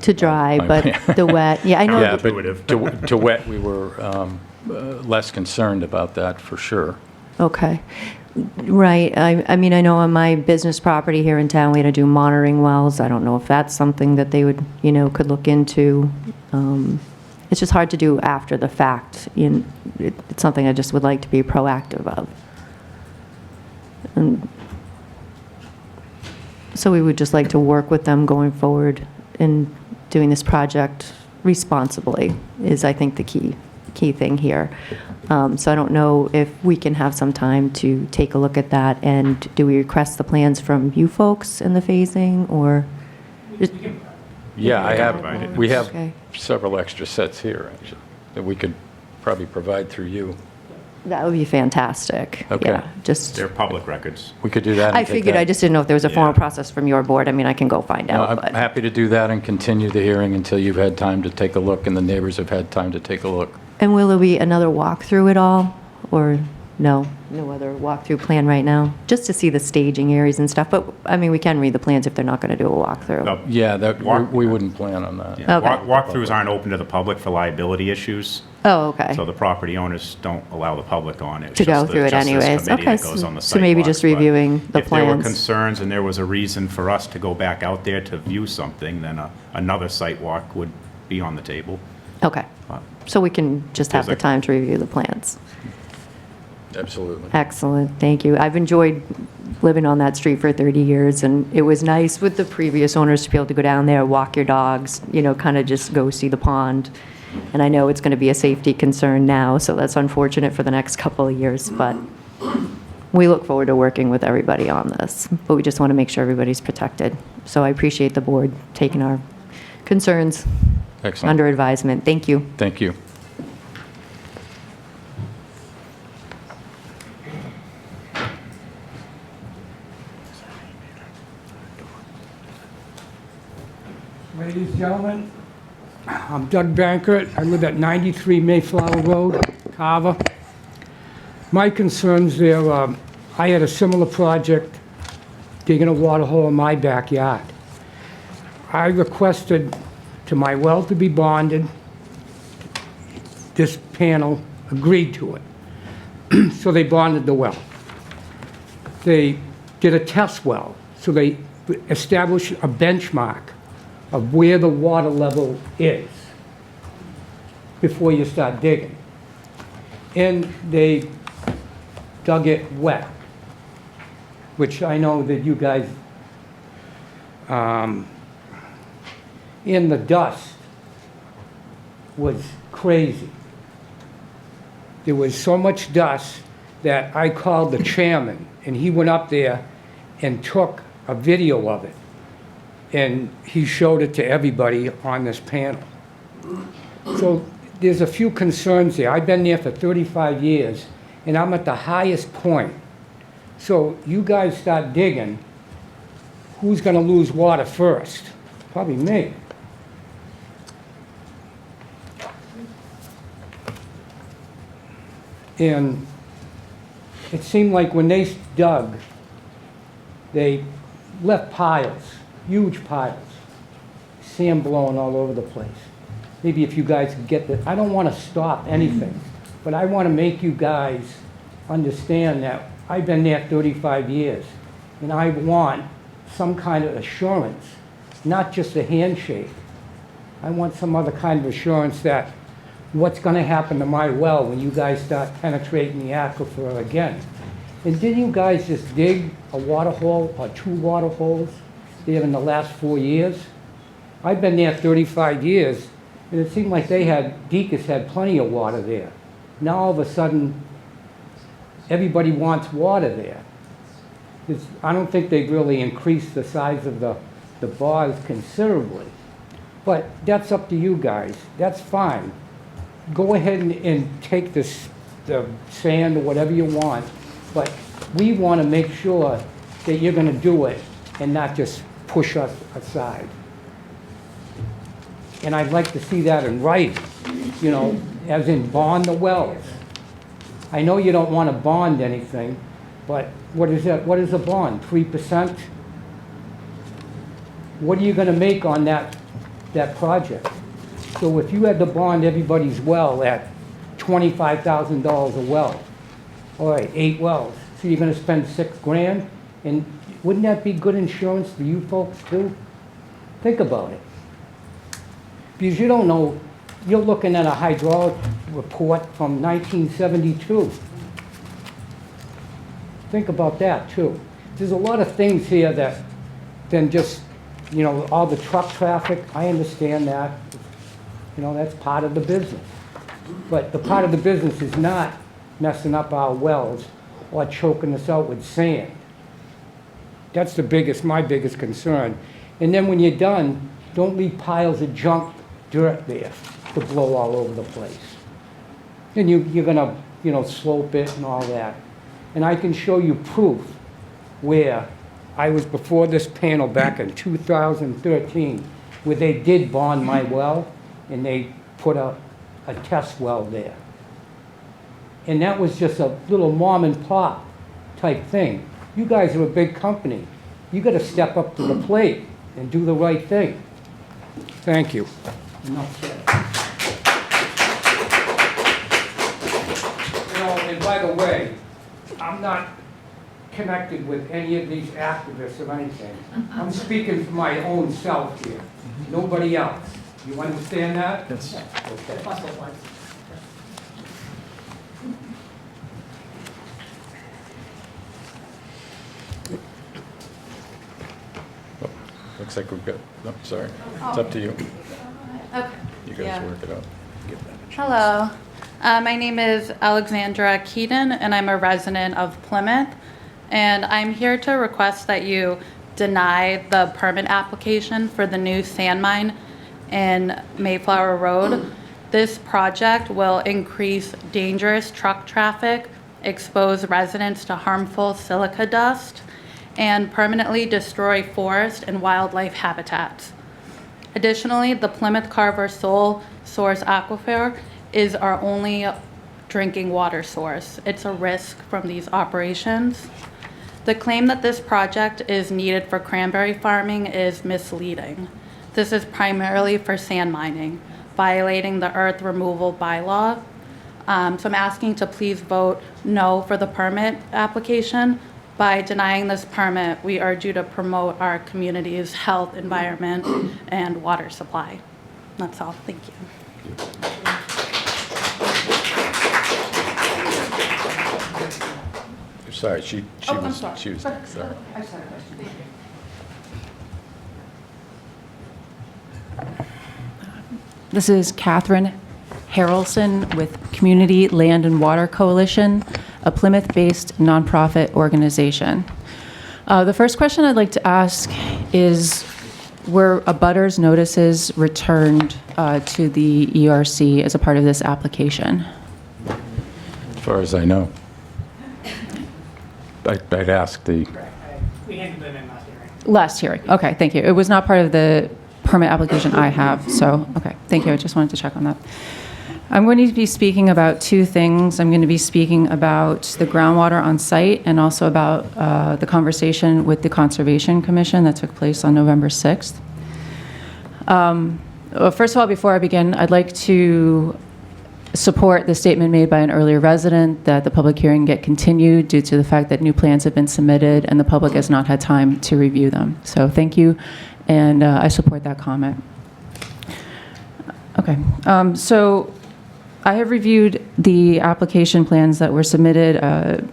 To dry, but the wet, yeah, I know. Yeah, but to wet, we were less concerned about that for sure. Okay, right. I mean, I know on my business property here in town, we had to do monitoring wells. I don't know if that's something that they would, could look into. It's just hard to do after the fact. It's something I just would like to be proactive of. And so we would just like to work with them going forward in doing this project responsibly is, I think, the key thing here. So I don't know if we can have some time to take a look at that, and do we request the plans from you folks in the phasing, or? Yeah, we have Okay. several extra sets here, actually, that we could probably provide through you. That would be fantastic. Okay. Yeah, just, They're public records. We could do that. and I take figured, that. I just didn't know if there was a formal Yeah. process from your board. I mean, I can go find No, out, I'm but. happy to do that and continue the hearing until you've had time to take a look and the neighbors have had time to take a look. And will there be another walkthrough at all, or no? No other walkthrough plan right now? Just to see the staging areas and stuff, but, I mean, we can read the plans if they're not going to do a walkthrough. No, Yeah, Walk- we wouldn't plan on that. yeah, Okay. Walkthroughs aren't open to the public for liability issues, Oh, okay. so the property owners don't allow the public on it. It's To go just the- through it just this anyways. committee Okay, that goes on the so maybe just sidewalks, but reviewing the If there were plans. concerns and there was a reason for us to go back out there to view something, then another site walk would be on the table. Okay. But So we can just have the There's a- time to review the plans. Absolutely. Excellent, thank you. I've enjoyed living on that street for 30 years, and it was nice with the previous owners to be able to go down there, walk your dogs, kind of just go see the pond. And I know it's going to be a safety concern now, so that's unfortunate for the next couple of years, but we look forward to working with everybody on this. But we just want to make sure everybody's protected. So I appreciate the board taking our concerns Excellent. under advisement. Thank you. Thank you. Ladies and gentlemen, I'm Doug Bankert. I live at 93 Mayflower Road, Carver. My concerns there, I had a similar project digging a water hole in my backyard. I requested to my well to be bonded this panel agreed to it. So they bonded the well. They did a test well, so they established a benchmark of where the water level is before you start digging. And they dug it wet, which I know that you guys, in the dust was crazy. There was so much dust that I called the chairman, and he went up there and took a video of it, and he showed it to everybody on this panel. So there's a few concerns there. I've been there for 35 years, and I'm at the highest point. So you guys start digging, who's gonna lose water first? Probably me. And it seemed like when they dug, they left piles, huge piles, sand blowing all over the place. Maybe if you guys could get the, I don't want to stop anything, but I want to make you guys understand that I've been there 35 years, and I want some kind of assurance, not just a handshake. I want some other kind of assurance that what's going to happen to my well when you guys start penetrating the aquifer again. And didn't you guys just dig a water hole or 2 water holes there in the last 4 years? I've been there 35 years, and it seemed like Deacon's had plenty of water there. Now all of a sudden, everybody wants water there. I don't think they've really increased the size of the bars considerably. But that's up to you guys. That's fine. Go ahead and take the sand or whatever you want, but we want to make sure that you're going to do it and not just push us aside. And I'd like to see that in writing, you know, as in bond the wells. I know you don't want to bond anything, but what is that? What is a bond? 3%? What are you going to make on that project? So if you had to bond everybody's well at $25,000 a well, all right, 8 wells, so you're going to spend $6 grand, and wouldn't that be good insurance for you folks too? Think about it. Because you don't know, you're looking at a hydraulic report from 1972. Think about that too. There's a lot of things here that than just, you know, all the truck traffic. I understand that. You know, that's part of the business. But the part of the business is not messing up our wells or choking us out with sand. That's my biggest concern. And then when you're done, don't leave piles of junk dirt there to blow all over the place. And you're gonna, you know, slope it and all that. And I can show you proof where I was before this panel back in 2013, where they did bond my well, and they put a test well there. And that was just a little mom and pop type thing. You guys are a big company. You gotta step up to the plate and do the right thing. Thank you. Enough said. You know, and by the way, I'm not connected with any of these activists or anything. I'm speaking for my own self here, nobody else. You understand that? Yes. Okay. Looks like we're good. No, sorry. It's up to you. Okay. You guys Yeah. work it out. Hello. My name is Alexandra Keaton, and I'm a resident of Plymouth. And I'm here to request that you deny the permit application for the new sand mine in Mayflower Road. This project will increase dangerous truck traffic, expose residents to harmful silica dust, and permanently destroy forest and wildlife habitats. Additionally, the Plymouth Carver sole source aquifer is our only drinking water source. It's a risk from these operations. The claim that this project is needed for cranberry farming is misleading. This is primarily for sand mining. violating the earth removal bylaw. So I'm asking to please vote no for the permit application. By denying this permit, we urge you to promote our community's health, environment, and water supply. That's all. Thank you. Sorry, she I'm was, sorry. she was, sorry. I just had a question. This is Catherine Harrelson with Community Land and Water Coalition, a Plymouth-based nonprofit organization. The first question I'd like to ask is, were abutters notices returned to the ERC as a part of this application? As far as I know. I'd ask the, We handled them in last hearing. Last hearing, okay, thank you. It was not part of the permit application I have, so, okay, thank you. I just wanted to check on that. I'm going to be speaking about two things. I'm going to be speaking about the groundwater on site and also about the conversation with the Conservation Commission that took place on November 6th. Well, first of all, before I begin, I'd like to support the statement made by an earlier resident that the public hearing get continued due to the fact that new plans have been submitted and the public has not had time to review them. So thank you, and I support that comment. Okay, so I have reviewed the application plans that were submitted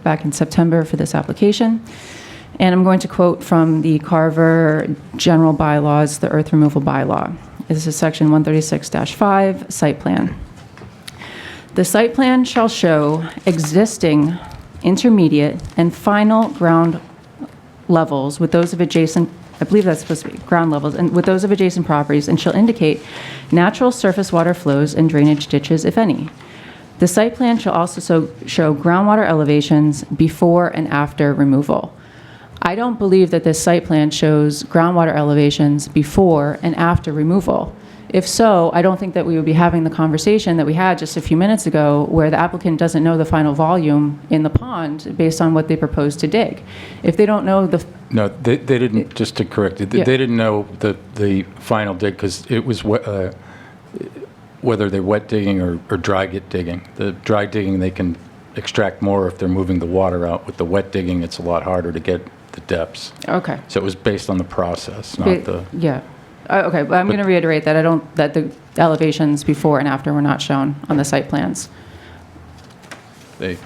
back in September for this application, and I'm going to quote from the Carver General Bylaws, the Earth Removal Bylaw. This is section 136-5, site plan. The site plan shall show existing, intermediate, and final ground levels with those of adjacent, I believe that's supposed to be ground levels, and with those of adjacent properties, and shall indicate natural surface water flows and drainage ditches, if any. The site plan shall also show groundwater elevations before and after removal. I don't believe that this site plan shows groundwater elevations before and after removal. If so, I don't think that we would be having the conversation that we had just a few minutes ago where the applicant doesn't know the final volume in the pond based on what they propose to dig. If they don't know the... no, they didn't, just to correct it, Yeah. they didn't know the final dig because it was whether they're wet digging or dry digging. The dry digging, they can extract more if they're moving the water out. With the wet digging, it's a lot harder to get the depths. Okay. So it was based on the process, not the... Yeah. Okay, but I'm going to reiterate that that the elevations before and after were not shown on the site plans. They,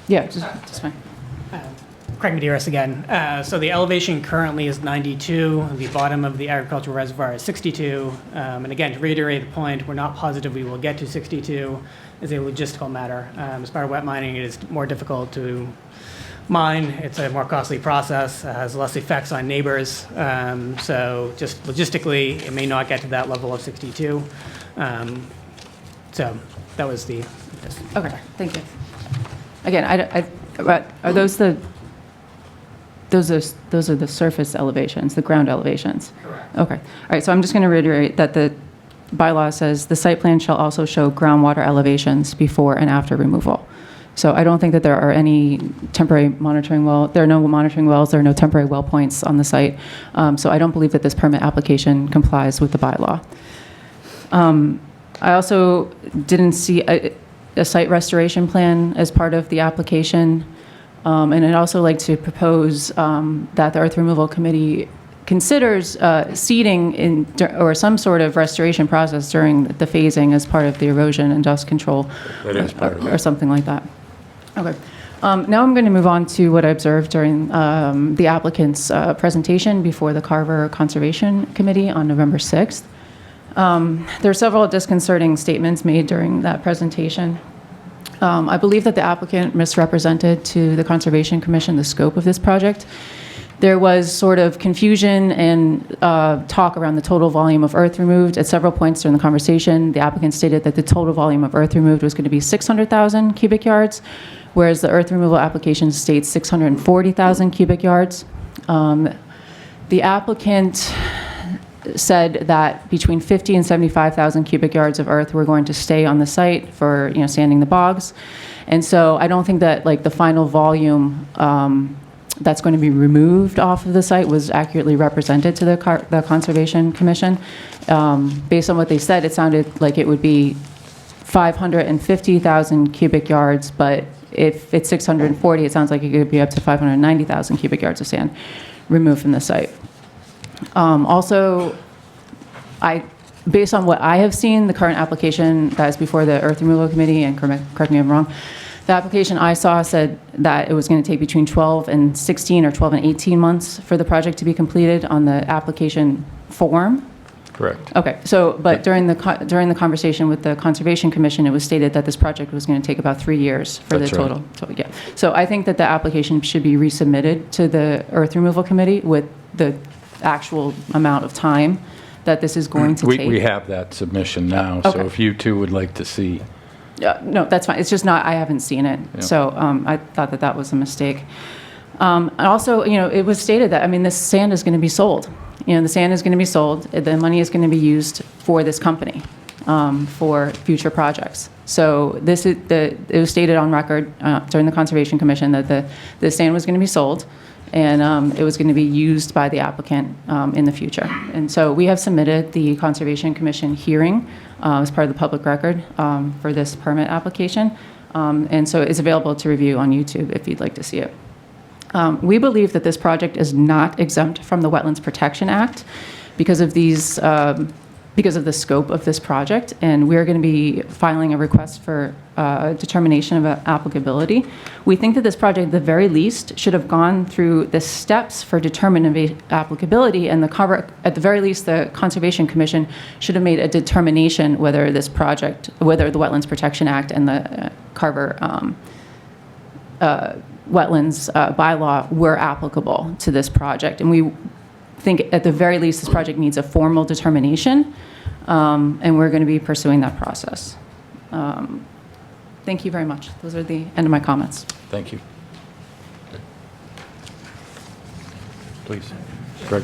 Yeah, just fine. Craig Medeiros again. So the elevation currently is 92. The bottom of the agricultural reservoir is 62. And again, to reiterate the point, we're not positive we will get to 62 as a logistical matter. As part of wet mining, it is more difficult to mine. It's a more costly process, has less effects on neighbors. So just logistically, it may not get to that level of 62. So that was the... Okay, thank you. Again, but are those the... Those are the surface elevations, the ground elevations? Correct. Okay. All right, so I'm just going to reiterate that the bylaw says the site plan shall also show groundwater elevations before and after removal. So I don't think that there are any temporary monitoring there are no monitoring wells, there are no temporary well points on the site. So I don't believe that this permit application complies with the bylaw. I also didn't see a site restoration plan as part of the application. And I'd also like to propose that the Earth Removal Committee considers seeding or some sort of restoration process during the phasing as part of the erosion and dust control. That is part of it. Or something like that. Okay. Now I'm going to move on to what I observed during the applicant's presentation before the Carver Conservation Committee on November 6th. There are several disconcerting statements made during that presentation. I believe that the applicant misrepresented to the Conservation Commission the scope of this project. There was sort of confusion and talk around the total volume of earth removed. At several points during the conversation, the applicant stated that the total volume of earth removed was going to be 600,000 cubic yards, whereas the earth removal application states 640,000 cubic yards. The applicant said that between 50 and 75,000 cubic yards of earth were going to stay on the site for, sanding the bogs. And so I don't think that the final volume that's going to be removed off of the site was accurately represented to the Conservation Commission. Based on what they said, it sounded like it would be 550,000 cubic yards, but if it's 640, it sounds like it could be up to 590,000 cubic yards of sand removed from the site. Also, based on what I have seen, the current application that is before the Earth Removal Committee, and correct me if I'm wrong, the application I saw said that it was going to take between 12 and 16 or 12 and 18 months for the project to be completed on the application form. Correct. Okay, so, but during the conversation with the Conservation Commission, it was stated that this project was going to take about 3 years for That's the right. total. So, yeah. So I think that the application should be resubmitted to the Earth Removal Committee with the actual amount of time that this is going to take. We have that submission now, so Okay. if you two would like to see. No, that's fine. It's just not, I haven't seen it. Yeah. So I thought that that was a mistake. And also, it was stated that, this sand is going to be sold. The sand is going to be sold. The money is going to be used for this company, for future projects. So it was stated on record during the Conservation Commission that the sand was going to be sold, and it was going to be used by the applicant in the future. And so we have submitted the Conservation Commission hearing as part of the public record for this permit application. And so it's available to review on YouTube if you'd like to see it. We believe that this project is not exempt from the Wetlands Protection Act because of these, because of the scope of this project, and we're going to be filing a request for determination of applicability. We think that this project, at the very least, should have gone through the steps for determining applicability, and at the very least, the Conservation Commission should have made a determination whether this project, whether the Wetlands Protection Act and the Carver wetlands bylaw were applicable to this project. And we think at the very least this project needs a formal determination, and we're going to be pursuing that process. Thank you very much. Those are the end of my comments. Thank you. Please. Greg.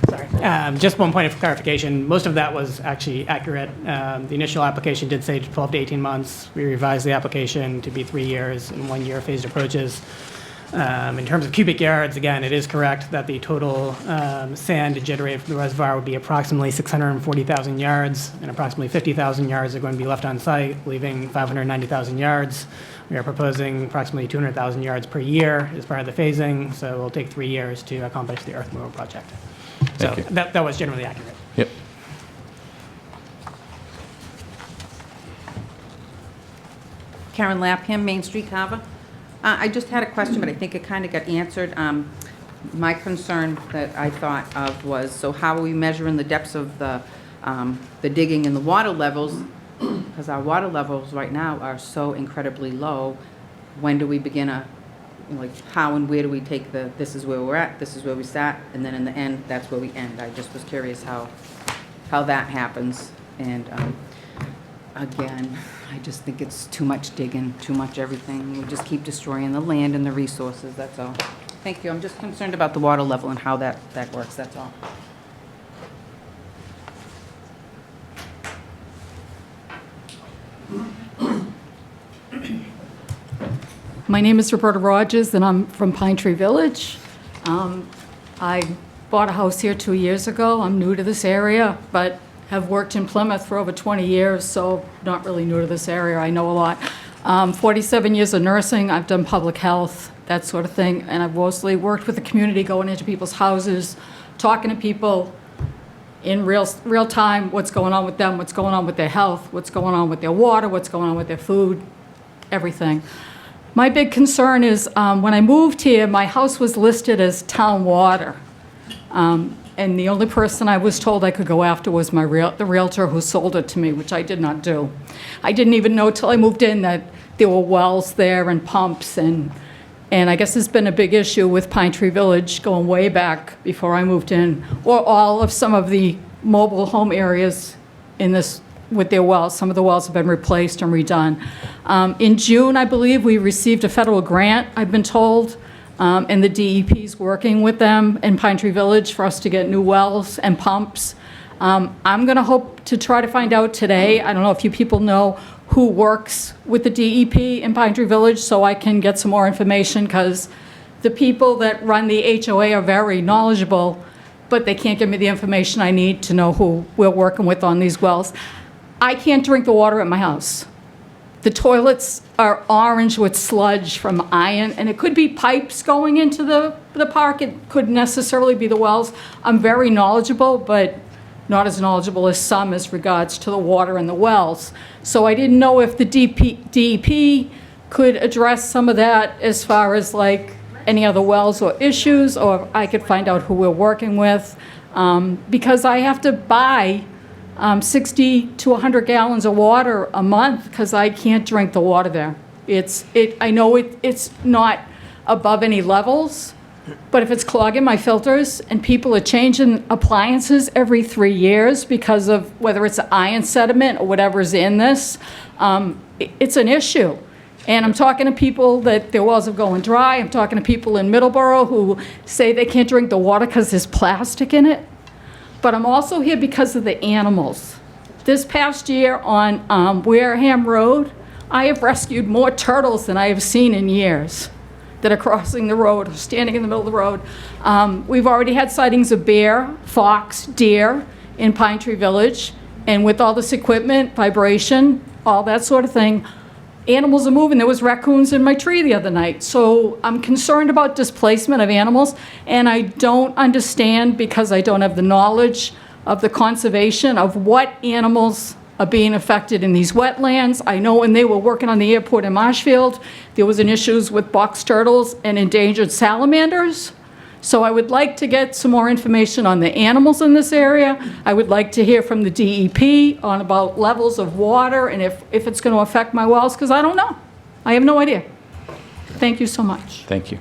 Sorry. Just one point of clarification. Most of that was actually accurate. The initial application did say 12 to 18 months. We revised the application to be 3 years and 1 year phased approaches. In terms of cubic yards, again, it is correct that the total sand generated from the reservoir would be approximately 640,000 yards, and approximately 50,000 yards are going to be left on site, leaving 590,000 yards. We are proposing approximately 200,000 yards per year as part of the phasing, so it will take 3 years to accomplish the earth removal project. So Thank you. that was generally accurate. Yep. Karen Lapham, Main Street, Carver. I just had a question, but I think it kind of got answered. My concern that I thought of was, so how are we measuring the depths of the digging and the water levels? Because our water levels right now are so incredibly low. When do we begin how and where do we take this is where we're at, this is where we start, and then in the end, that's where we end? I just was curious how that happens. And again, I just think it's too much digging, too much everything. We just keep destroying the land and the resources, that's all. Thank you. I'm just concerned about the water level and how that works, that's all. My name is Roberta Rogers, and I'm from Pine Tree Village. I bought a house here 2 years ago. I'm new to this area, but have worked in Plymouth for over 20 years, so not really new to this area. I know a lot. 47 years of nursing. I've done public health, that sort of thing, and I've mostly worked with the community, going into people's houses, talking to people in real time, what's going on with them, what's going on with their health, what's going on with their water, what's going on with their food, everything. My big concern is when I moved here, my house was listed as town water. And the only person I was told I could go after was the realtor who sold it to me, which I did not do. I didn't even know till I moved in that there were wells there and pumps, and I guess there's been a big issue with Pine Tree Village going way back before I moved in, or all of some of the mobile home areas in this with their wells. Some of the wells have been replaced and redone. In June, I believe, we received a federal grant, I've been told, and the DEP's working with them in Pine Tree Village for us to get new wells and pumps. I'm going to hope to try to find out today. I don't know if you people know who works with the DEP in Pine Tree Village, so I can get some more information, because the people that run the HOA are very knowledgeable, but they can't give me the information I need to know who we're working with on these wells. I can't drink the water at my house. The toilets are orange with sludge from iron, and it could be pipes going into the park. It couldn't necessarily be the wells. I'm very knowledgeable, but not as knowledgeable as some as regards to the water in the wells. So I didn't know if the DEP could address some of that as far as like any other wells or issues, or if I could find out who we're working with. Because I have to buy 60 to 100 gallons of water a month because I can't drink the water there. I know it's not above any levels, but if it's clogging my filters and people are changing appliances every 3 years because of whether it's iron sediment or whatever's in this, it's an issue. And I'm talking to people that their wells are going dry. I'm talking to people in Middleborough who say they can't drink the water because there's plastic in it. But I'm also here because of the animals. This past year on Wareham Road, I have rescued more turtles than I have seen in years that are crossing the road, standing in the middle of the road. We've already had sightings of bear, fox, deer in Pine Tree Village. And with all this equipment, vibration, all that sort of thing, animals are moving. There was raccoons in my tree the other night. So I'm concerned about displacement of animals, and I don't understand, because I don't have the knowledge of the conservation of what animals are being affected in these wetlands. I know when they were working on the airport in Marshfield, there was an issues with box turtles and endangered salamanders. So I would like to get some more information on the animals in this area. I would like to hear from the DEP on about levels of water and if it's going to affect my wells, because I don't know. I have no idea. Thank you so much. Thank you.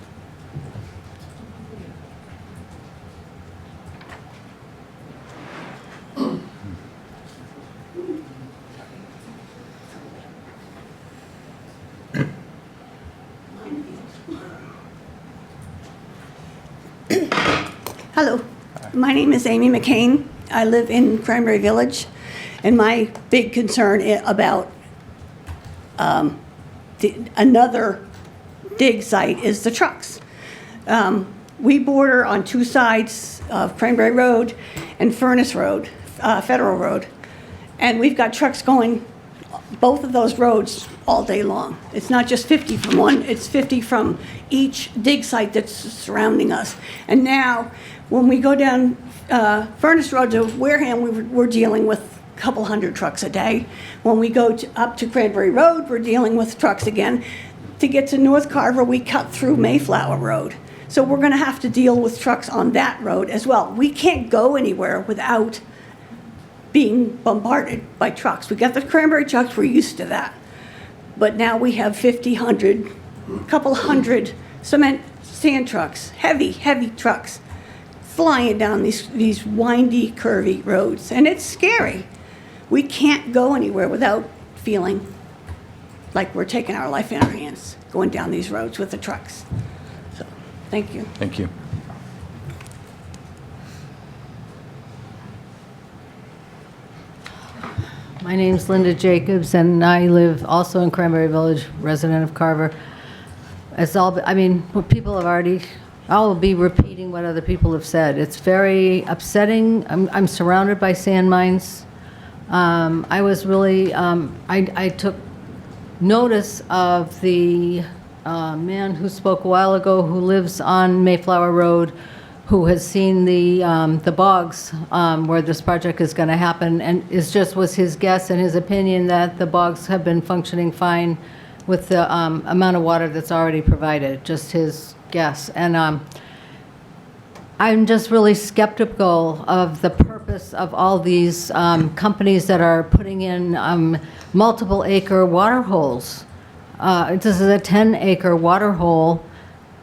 Hello, my name is Amy McCain. I live in Cranberry Village, and my big concern about another dig site is the trucks. We border on two sides of Cranberry Road and Furnace Road, Federal Road, and we've got trucks going both of those roads all day long. It's not just 50 from one, it's 50 from each dig site that's surrounding us. And now, when we go down Furnace Road to Wareham, we're dealing with a couple hundred trucks a day. When we go up to Cranberry Road, we're dealing with trucks again. To get to North Carver, we cut through Mayflower Road. So we're gonna have to deal with trucks on that road as well. We can't go anywhere without being bombarded by trucks. We got the Cranberry trucks, we're used to that. But now we have 100, couple hundred sand trucks, heavy trucks, flying down these windy, curvy roads, and it's scary. We can't go anywhere without feeling like we're taking our life in our hands, going down these roads with the trucks. So, thank you. Thank you. My name's Linda Jacobs, and I live also in Cranberry Village, resident of Carver. What people have already, I'll be repeating what other people have said. It's very upsetting. I'm surrounded by sand mines. I was really, I took notice of the man who spoke a while ago who lives on Mayflower Road, who has seen the bogs where this project is going to happen, and was his guess and his opinion that the bogs have been functioning fine with the amount of water that's already provided, just his guess. And I'm just really skeptical of the purpose of all these companies that are putting in multiple acre water holes. This is a 10-acre water hole.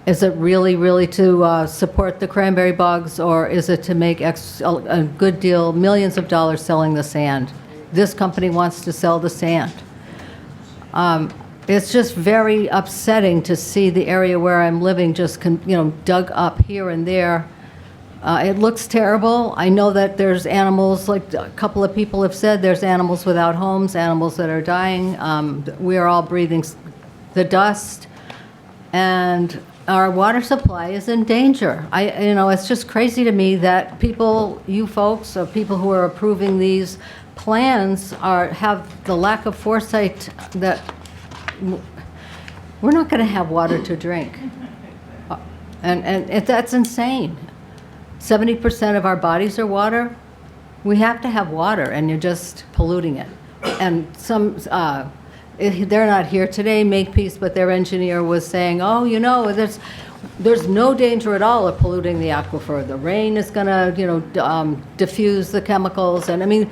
Is it really to support the cranberry bogs, or is it to make a good deal, millions of dollars selling the sand? This company wants to sell the sand. It's just very upsetting to see the area where I'm living just dug up here and there. It looks terrible. I know that there's animals, like a couple of people have said, there's animals without homes, animals that are dying. We are all breathing the dust. And our water supply is in danger. It's just crazy to me that people, you folks, or people who are approving these plans have the lack of foresight that we're not going to have water to drink. That's insane. 70% of our bodies are water. We have to have water, and you're just polluting it. And they're not here today, Makepeace, but their engineer was saying, oh, there's no danger at all of polluting the aquifer. The rain is going to, diffuse the chemicals. And I mean,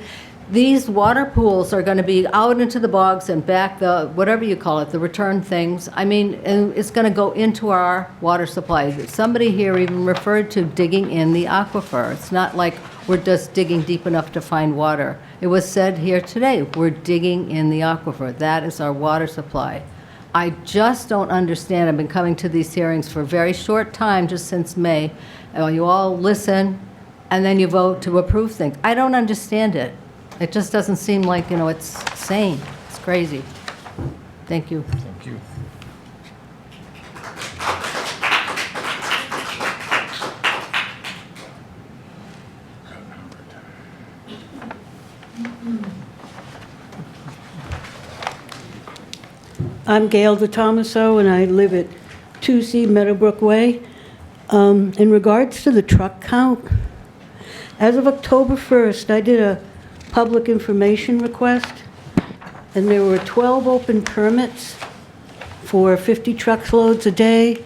these water pools are going to be out into the bogs and back, whatever you call it, the return things. I mean, and it's going to go into our water supply. Somebody here even referred to digging in the aquifer. It's not like we're just digging deep enough to find water. It was said here today, we're digging in the aquifer. That is our water supply. I just don't understand. I've been coming to these hearings for a very short time, just since May. You all listen, and then you vote to approve things. I don't understand it. It just doesn't seem like, it's sane. It's crazy. Thank you. Thank you. I'm Gail DeTomaso, and I live at 2C Meadowbrook Way. In regards to the truck count, as of October 1st, I did a public information request, and there were 12 open permits for 50 truckloads a day.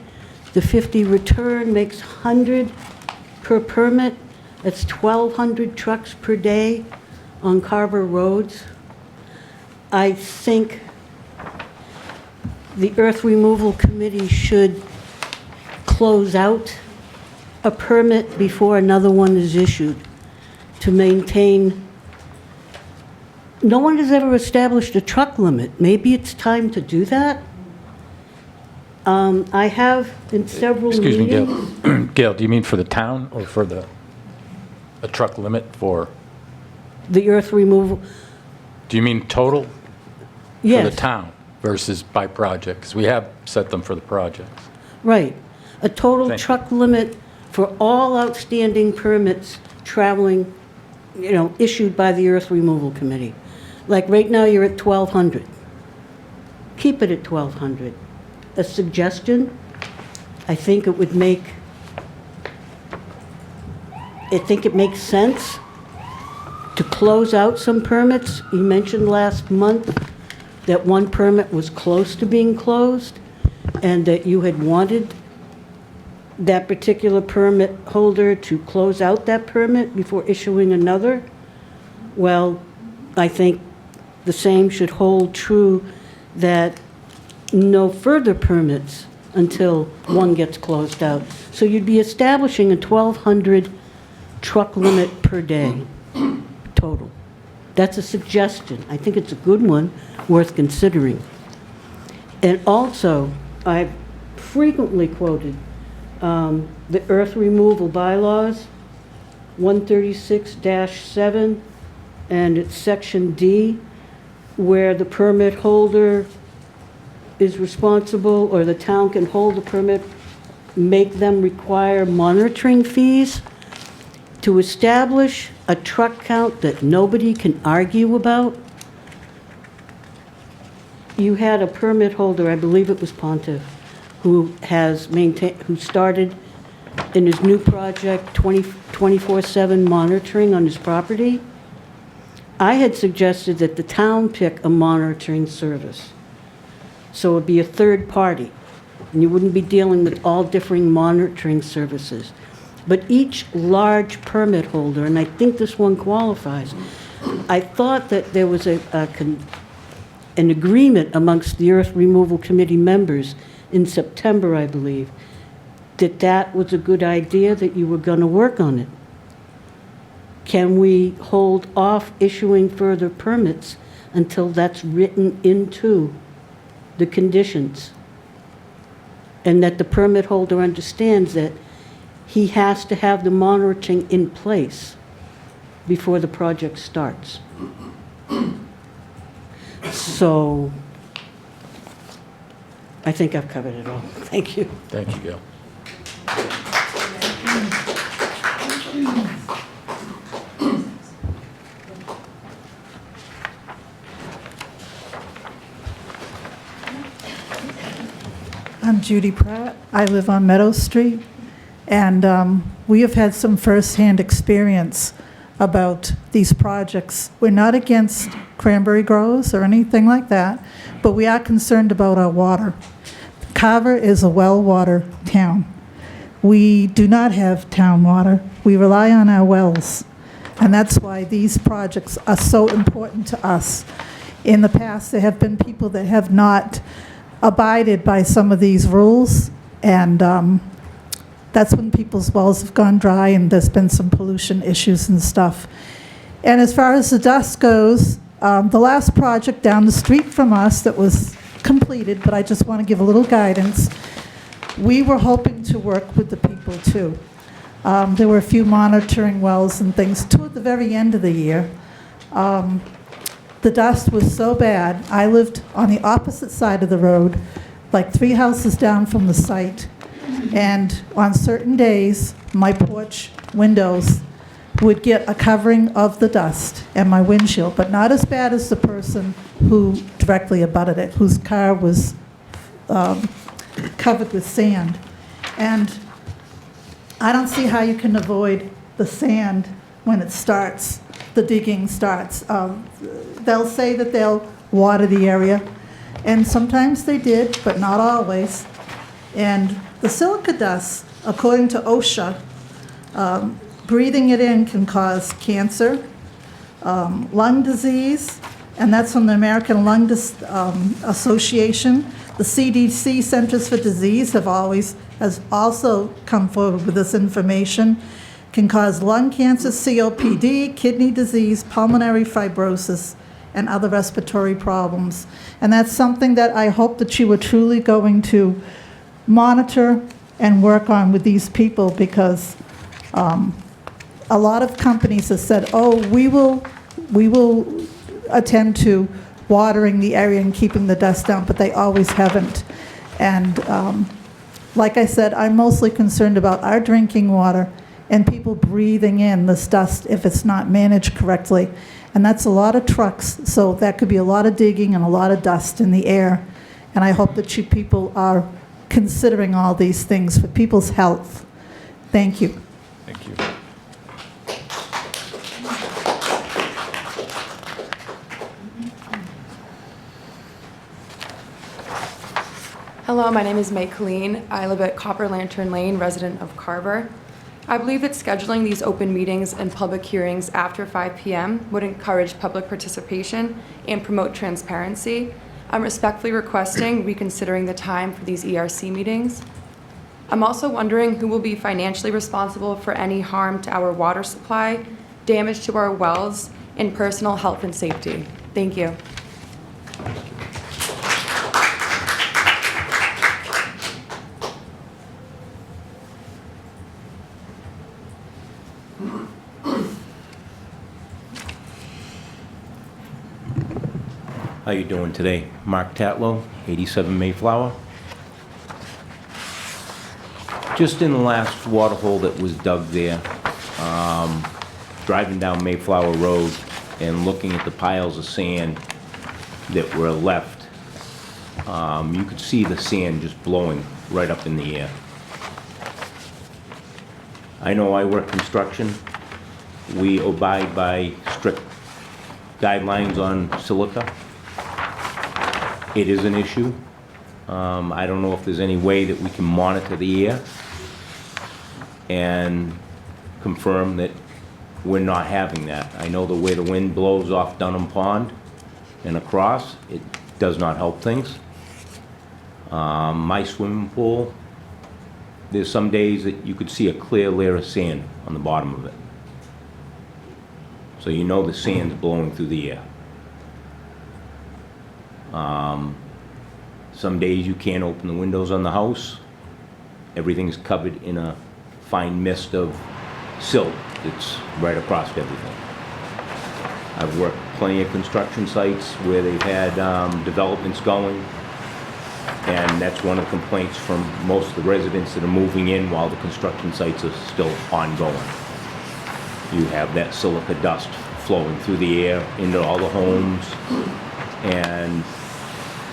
The 50 return makes 100 per permit. That's 1,200 trucks per day on Carver roads. I think the Earth Removal Committee should close out a permit before another one is issued to maintain. No one has ever established a truck limit. Maybe it's time to do that. I have in several Excuse me, meetings. Gail. Gail, do you mean for the town or for a truck limit for? The earth removal. Do you mean total? Yes. For the town versus by project? Because we have set them for the projects. Right. A total Thank you. truck limit for all outstanding permits traveling, issued by the Earth Removal Committee. Like right now, you're at 1,200. Keep it at 1,200. A suggestion, I think it makes sense to close out some permits. You mentioned last month that one permit was close to being closed, and that you had wanted that particular permit holder to close out that permit before issuing another. Well, I think the same should hold true, that no further permits until one gets closed out. So you'd be establishing a 1,200 truck limit per day total. That's a suggestion. I think it's a good one, worth considering. And also, I've frequently quoted the earth removal bylaws, 136-7, and it's section D, where the permit holder is responsible, or the town can hold a permit, make them require monitoring fees to establish a truck count that nobody can argue about. You had a permit holder, I believe it was Pontiff, who started in his new project 24/7 monitoring on his property. I had suggested that the town pick a monitoring service. So it would be a third party, and you wouldn't be dealing with all differing monitoring services. But each large permit holder, and I think this one qualifies, I thought that there was an agreement amongst the Earth Removal Committee members in September, I believe, that that was a good idea, that you were going to work on it. Can we hold off issuing further permits until that's written into the conditions? And that the permit holder understands that he has to have the monitoring in place before the project starts. So I think I've covered it all. Thank you. Thank you, Gail. I'm Judy Pratt. I live on Meadow Street, and we have had some firsthand experience about these projects. We're not against cranberry growers or anything like that, but we are concerned about our water. Carver is a well-water town. We do not have town water. We rely on our wells, and that's why these projects are so important to us. In the past, there have been people that have not abided by some of these rules, and that's when people's wells have gone dry and there's been some pollution issues and stuff. And as far as the dust goes, the last project down the street from us that was completed, but I just want to give a little guidance, we were hoping to work with the people too. There were a few monitoring wells and things toward the very end of the year. The dust was so bad. I lived on the opposite side of the road, like 3 houses down from the site. And on certain days, my porch windows would get a covering of the dust and my windshield, but not as bad as the person who directly abutted it, whose car was covered with sand. And I don't see how you can avoid the sand when it starts, the digging starts. They'll say that they'll water the area, and sometimes they did, but not always. And the silica dust, according to OSHA, breathing it in can cause cancer, lung disease, and that's from the American Lung Association. The CDC, Centers for Disease, has also come forward with this information. Can cause lung cancer, COPD, kidney disease, pulmonary fibrosis, and other respiratory problems. And that's something that I hope that you are truly going to monitor and work on with these people, because a lot of companies have said, oh, we will attend to watering the area and keeping the dust down, but they always haven't. And like I said, I'm mostly concerned about our drinking water and people breathing in this dust if it's not managed correctly. And that's a lot of trucks, so that could be a lot of digging and a lot of dust in the air. And I hope that you people are considering all these things for people's health. Thank you. Thank you. Hello, my name is May Colleen. I live at Copper Lantern Lane, resident of Carver. I believe that scheduling these open meetings and public hearings after 5 p.m. would encourage public participation and promote transparency. I'm respectfully requesting reconsidering the time for these ERC meetings. I'm also wondering who will be financially responsible for any harm to our water supply, damage to our wells, and personal health and safety. Thank you. How you doing today? Mark Tatlow, 87 Mayflower. Just in the last water hole that was dug there, driving down Mayflower Road and looking at the piles of sand that were left, you could see the sand just blowing right up in the air. I know I work construction. We abide by strict guidelines on silica. It is an issue. I don't know if there's any way that we can monitor the air and confirm that we're not having that. I know the way the wind blows off Dunham Pond and across, it does not help things. My swimming pool, there's some days that you could see a clear layer of sand on the bottom of it. So you know the sand's blowing through the air. Some days you can't open the windows on the house. Everything's covered in a fine mist of silt that's right across everything. I've worked plenty of construction sites where they've had developments going, And that's one of the complaints from most of the residents that are moving in while the construction sites are still ongoing. You have that silica dust flowing through the air into all the homes, and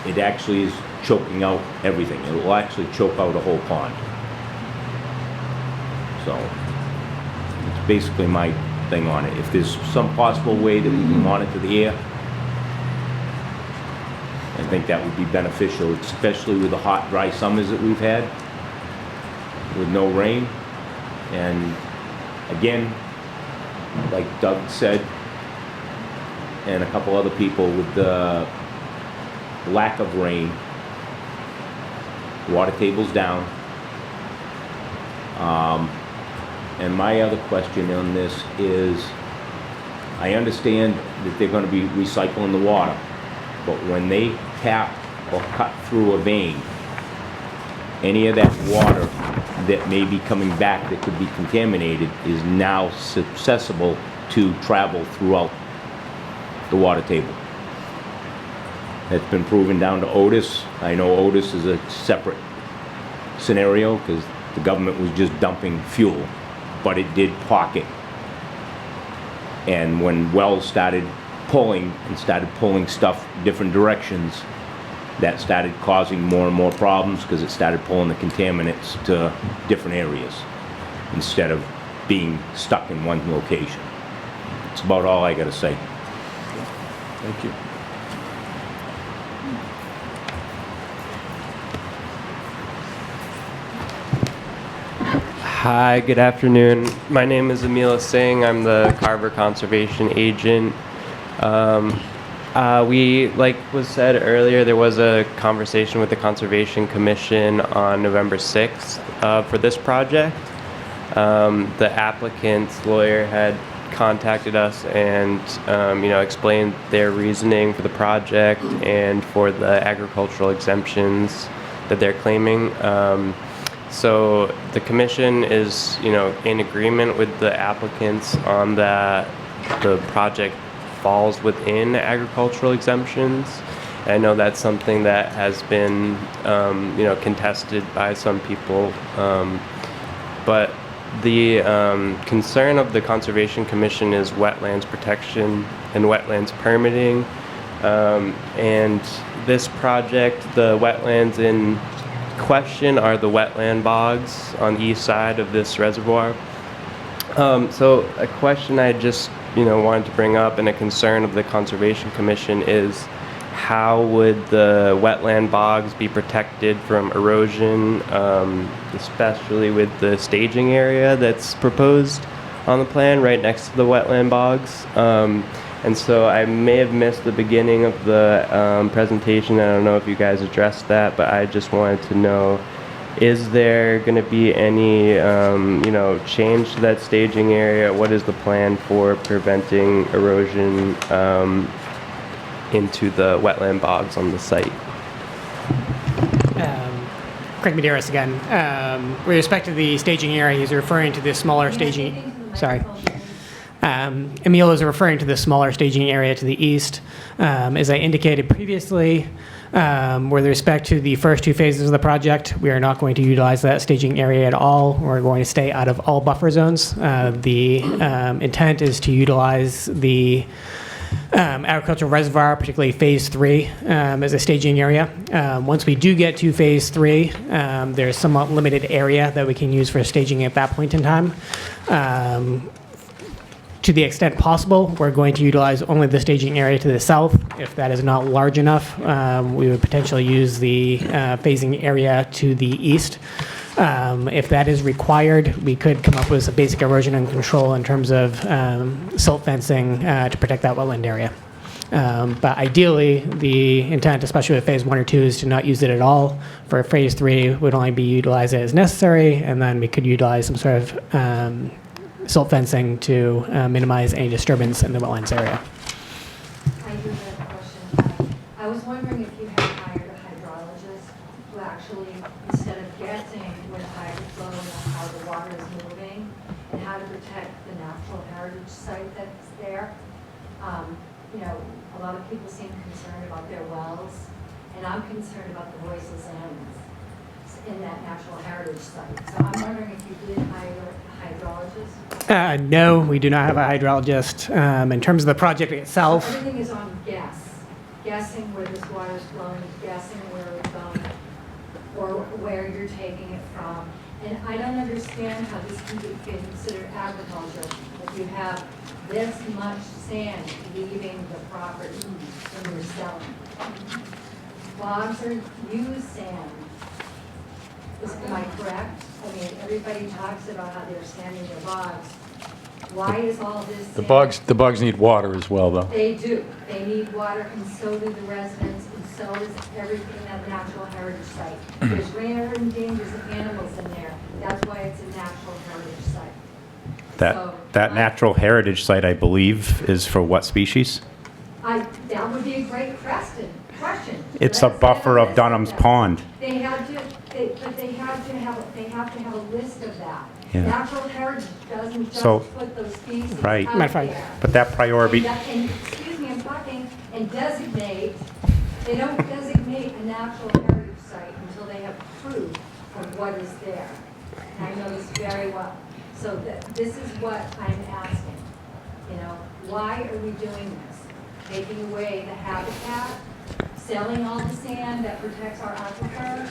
it actually is choking out everything. It will actually choke out a whole pond. So it's basically my thing on it. If there's some possible way that we can monitor the air, I think that would be beneficial, especially with the hot, dry summers that we've had with no rain. And again, like Doug said, and a couple other people, with the lack of rain, water table's down. And my other question on this is, I understand that they're going to be recycling the water, but when they tap or cut through a vein, any of that water that may be coming back that could be contaminated is now susceptible to travel throughout the water table. That's been proven down to Otis. I know Otis is a separate scenario because the government was just dumping fuel, but it did pocket. And when wells started pulling stuff different directions, that started causing more and more problems because it started pulling the contaminants to different areas instead of being stuck in one location. That's about all I got to say. Thank you. Hi, good afternoon. My name is Emil Singh. I'm the Carver Conservation Agent. Like was said earlier, there was a conversation with the Conservation Commission on November 6th for this project. The applicant's lawyer had contacted us and explained their reasoning for the project and for the agricultural exemptions that they're claiming. So the commission is, in agreement with the applicants on that the project falls within agricultural exemptions. I know that's something that has been, contested by some people. But the concern of the Conservation Commission is wetlands protection and wetlands permitting. And this project, the wetlands in question are the wetland bogs on the east side of this reservoir. So a question I just wanted to bring up, and a concern of the Conservation Commission, is how would the wetland bogs be protected from erosion, especially with the staging area that's proposed on the plan right next to the wetland bogs. And so I may have missed the beginning of the presentation. I don't know if you guys addressed that, but I just wanted to know, is there going to be any change to that staging area? What is the plan for preventing erosion into the wetland bogs on the site? Craig Medeiros again. With respect to the staging area, he's referring to the smaller staging. Sorry. Emil is referring to the smaller staging area to the east. As I indicated previously, with respect to the first two phases of the project, we are not going to utilize that staging area at all. We're going to stay out of all buffer zones. The intent is to utilize the agricultural reservoir, particularly phase 3, as a staging area. Once we do get to phase 3, there's somewhat limited area that we can use for staging at that point in time. To the extent possible, we're going to utilize only the staging area to the south. If that is not large enough, we would potentially use the phasing area to the east. If that is required, we could come up with some basic erosion and control in terms of silt fencing to protect that wetland area. But ideally, the intent, especially with phase 1 or 2, is to not use it at all. For phase 3, would only be utilized as necessary, and then we could utilize some sort of silt fencing to minimize any disturbance in the wetlands area. I do have a question. I was wondering if you had hired a hydrologist who actually, instead of guessing where the hydro flow and how the water is moving and how to protect the natural heritage site that's there. A lot of people seem concerned about their wells and I'm concerned about the voiceless animals in that natural heritage site. So I'm wondering if you did hire a hydrologist? No, we do not have a hydrologist. In terms of the project itself, Everything is on guess, guessing where this water is flowing, guessing where it's going, or where you're taking it from. And I don't understand how this can be considered agriculture if you have this much sand leaving the property when you're selling. Bogs are used sand. Am I correct? I mean, everybody talks about how they're sanding their bogs. Why is all this The sand? bugs need water as well, though. They do. They need water, and so do the residents, and so does everything at Natural Heritage Site. There's rare and endangered animals in there. That's why it's a Natural Heritage Site. That natural heritage site, I believe, is for what species? That would be a great question. It's a buffer of Dunham's Pond. They have to, but they have to have a list of that. Yeah. Natural Heritage doesn't just So- put those species Right. out there. But that priority, And, excuse me, I'm talking, and designate, they don't designate a natural heritage site until they have proof of what is there. And I know this very well. So this is what I'm asking, you know, why are we doing this? Taking away the habitat, selling all the sand that protects our aquifer,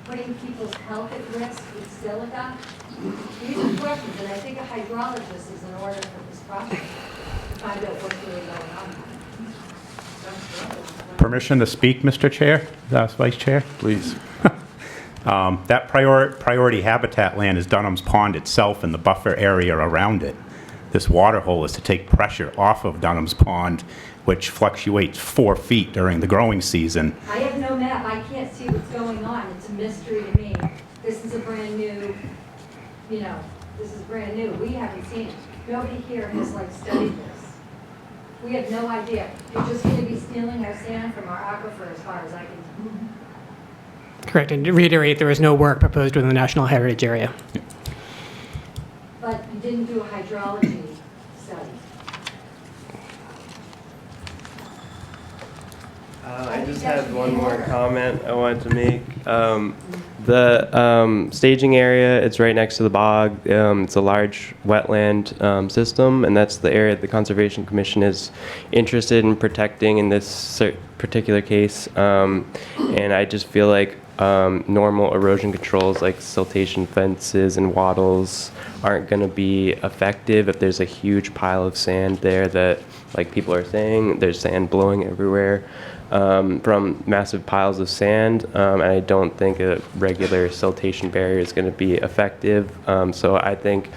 putting people's health at risk with silica? These are questions, and I think a hydrologist is in order for this project to find out what's really going on. permission to speak, Mr. Chair, Vice Chair? Please. That priority habitat land is Dunham's Pond itself and the buffer area around it. This water hole is to take pressure off of Dunham's Pond, which fluctuates 4 feet during the growing season. I have no map, I can't see what's going on, it's a mystery to me. This is a brand new, you know, this is brand new, we haven't seen it. Nobody here has like studied this. We have no idea. You're just gonna be stealing our sand from our aquifer as far as I can tell. correct, and to reiterate, there is no work proposed within the National Heritage Area. But you didn't do a hydrology study. I just had one more comment I wanted to make. The staging area, it's right next to the bog. It's a large wetland system, and that's the area the Conservation Commission is interested in protecting in this particular case. And I just feel like normal erosion controls like siltation fences and wattles aren't going to be effective if there's a huge pile of sand there that, like people are saying, there's sand blowing everywhere. From massive piles of sand, and I don't think a regular siltation barrier is going to be effective. So I think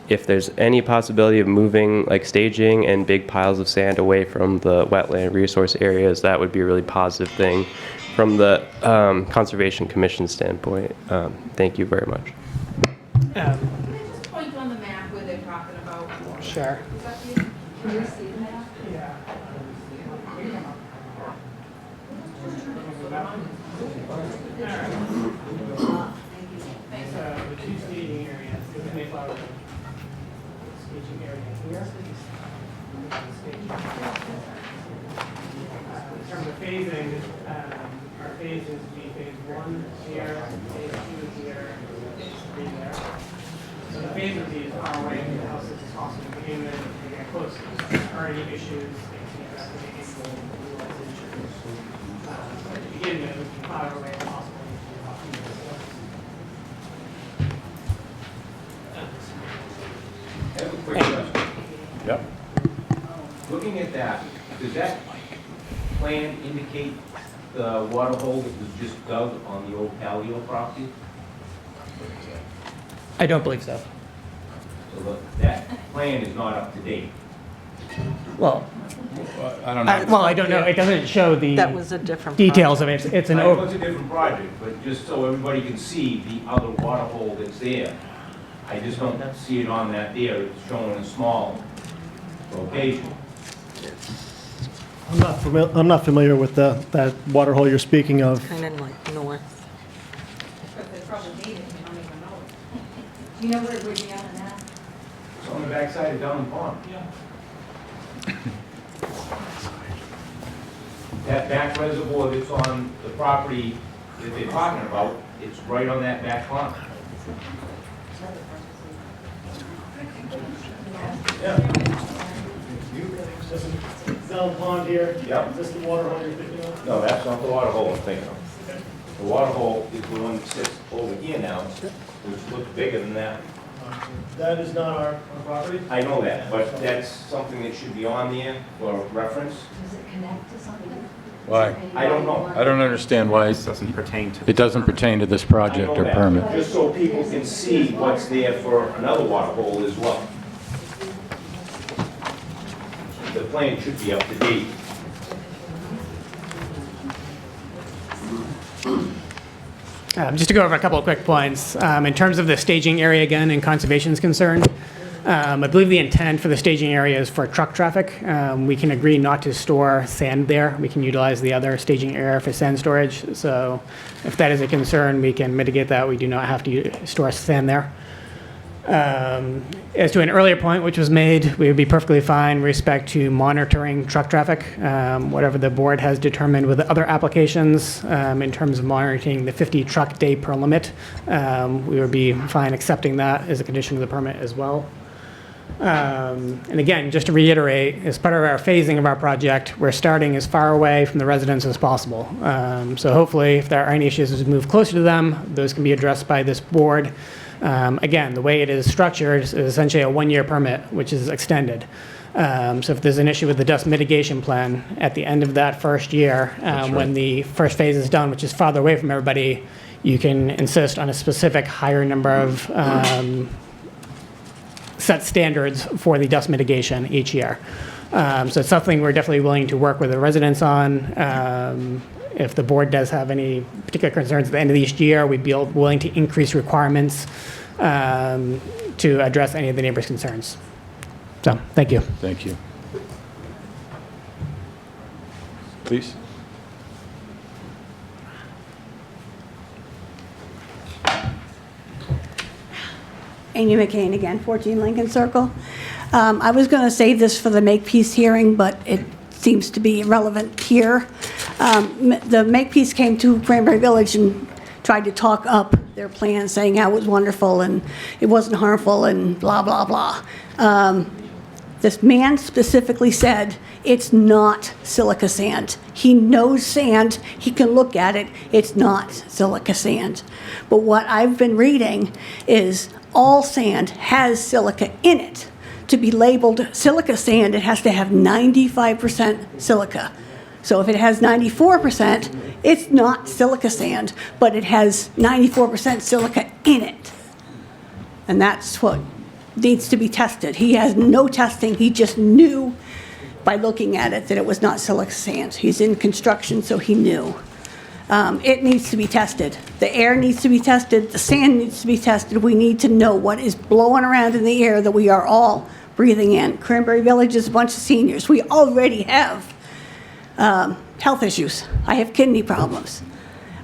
if there's any possibility of moving like staging and big piles of sand away from the wetland resource areas, that would be a really positive thing from the Conservation Commission standpoint. Thank you very much. Can I just point on the map where they're talking about? Sure. Can you see the map? The two staging areas, the Mayflower staging area here. In terms of phasing, our phases would be phase 1 here, phase 2 here, phase 3 there. So the phase would be as far away from the houses as possible to begin with, to get close. If there are any issues, they can investigate issues. But to begin with, we can far away as possible. I have a quick question. Yep. Looking at that, does that plan indicate the water hole that was just dug on the old Palio property? I don't believe so. So that plan is not up to date. Well, I don't know. well, I don't know. It doesn't show the That was a different details of it. It's an I know over. it's a different project, but just so everybody can see the other water hole that's there. I just don't see it on that there. It's shown in a small location. I'm not familiar with that water hole you're speaking of. Kind of like north. But they're probably dated, you don't even know it. Do you know where it would be on the map? It's on the backside of Dunham Pond. that back reservoir that's on the property that they're talking about, it's right on that back pond. Down pond here? Yep. Is this the water hole you're thinking of? No, that's not the water hole I'm thinking of. The water hole is the one that sits over here now, which looks bigger than that. That is not our property? I know that, but that's something that should be on there for reference. Does it connect to something? Why? I don't know. I don't understand why This doesn't pertain to. it doesn't pertain to this I project know or that. permit. Just so people can see what's there for another water hole as well. The plan should be up to date. Just to go over a couple of quick points. In terms of the staging area again and conservation is concerned, I believe the intent for the staging area is for truck traffic. We can agree not to store sand there. We can utilize the other staging area for sand storage. So if that is a concern, we can mitigate that. We do not have to store sand there. As to an earlier point which was made, we would be perfectly fine with respect to monitoring truck traffic, whatever the board has determined with the other applications in terms of monitoring the 50 truck day per limit. We would be fine accepting that as a condition of the permit as well. And again, just to reiterate, as part of our phasing of our project, we're starting as far away from the residents as possible. So hopefully, if there are any issues as we move closer to them, those can be addressed by this board. Again, the way it is structured is essentially a one-year permit, which is extended. So if there's an issue with the dust mitigation plan, at the end of that first year, when the first phase is done, which is farther away from everybody, you can insist on a specific higher number of set standards for the dust mitigation each year. So it's something we're definitely willing to work with the residents on. If the board does have any particular concerns at the end of each year, we'd be willing to increase requirements to address any of the neighbors' concerns. So, thank you. Thank you. Please. Amy McCain again, 14 Lincoln Circle. I was going to save this for the Makepeace hearing, but it seems to be irrelevant here. The Makepeace came to Cranberry Village and tried to talk up their plan, saying how it was wonderful and it wasn't harmful and blah, blah, blah. This man specifically said, it's not silica sand. He knows sand, he can look at it, it's not silica sand. But what I've been reading is all sand has silica in it. To be labeled silica sand, it has to have 95% silica. So if it has 94%, it's not silica sand, but it has 94% silica in it. And that's what needs to be tested. He has no testing, he just knew by looking at it that it was not silica sand. He's in construction, so he knew. It needs to be tested. The air needs to be tested, the sand needs to be tested. We need to know what is blowing around in the air that we are all breathing in. Cranberry Village is a bunch of seniors. We already have health issues. I have kidney problems.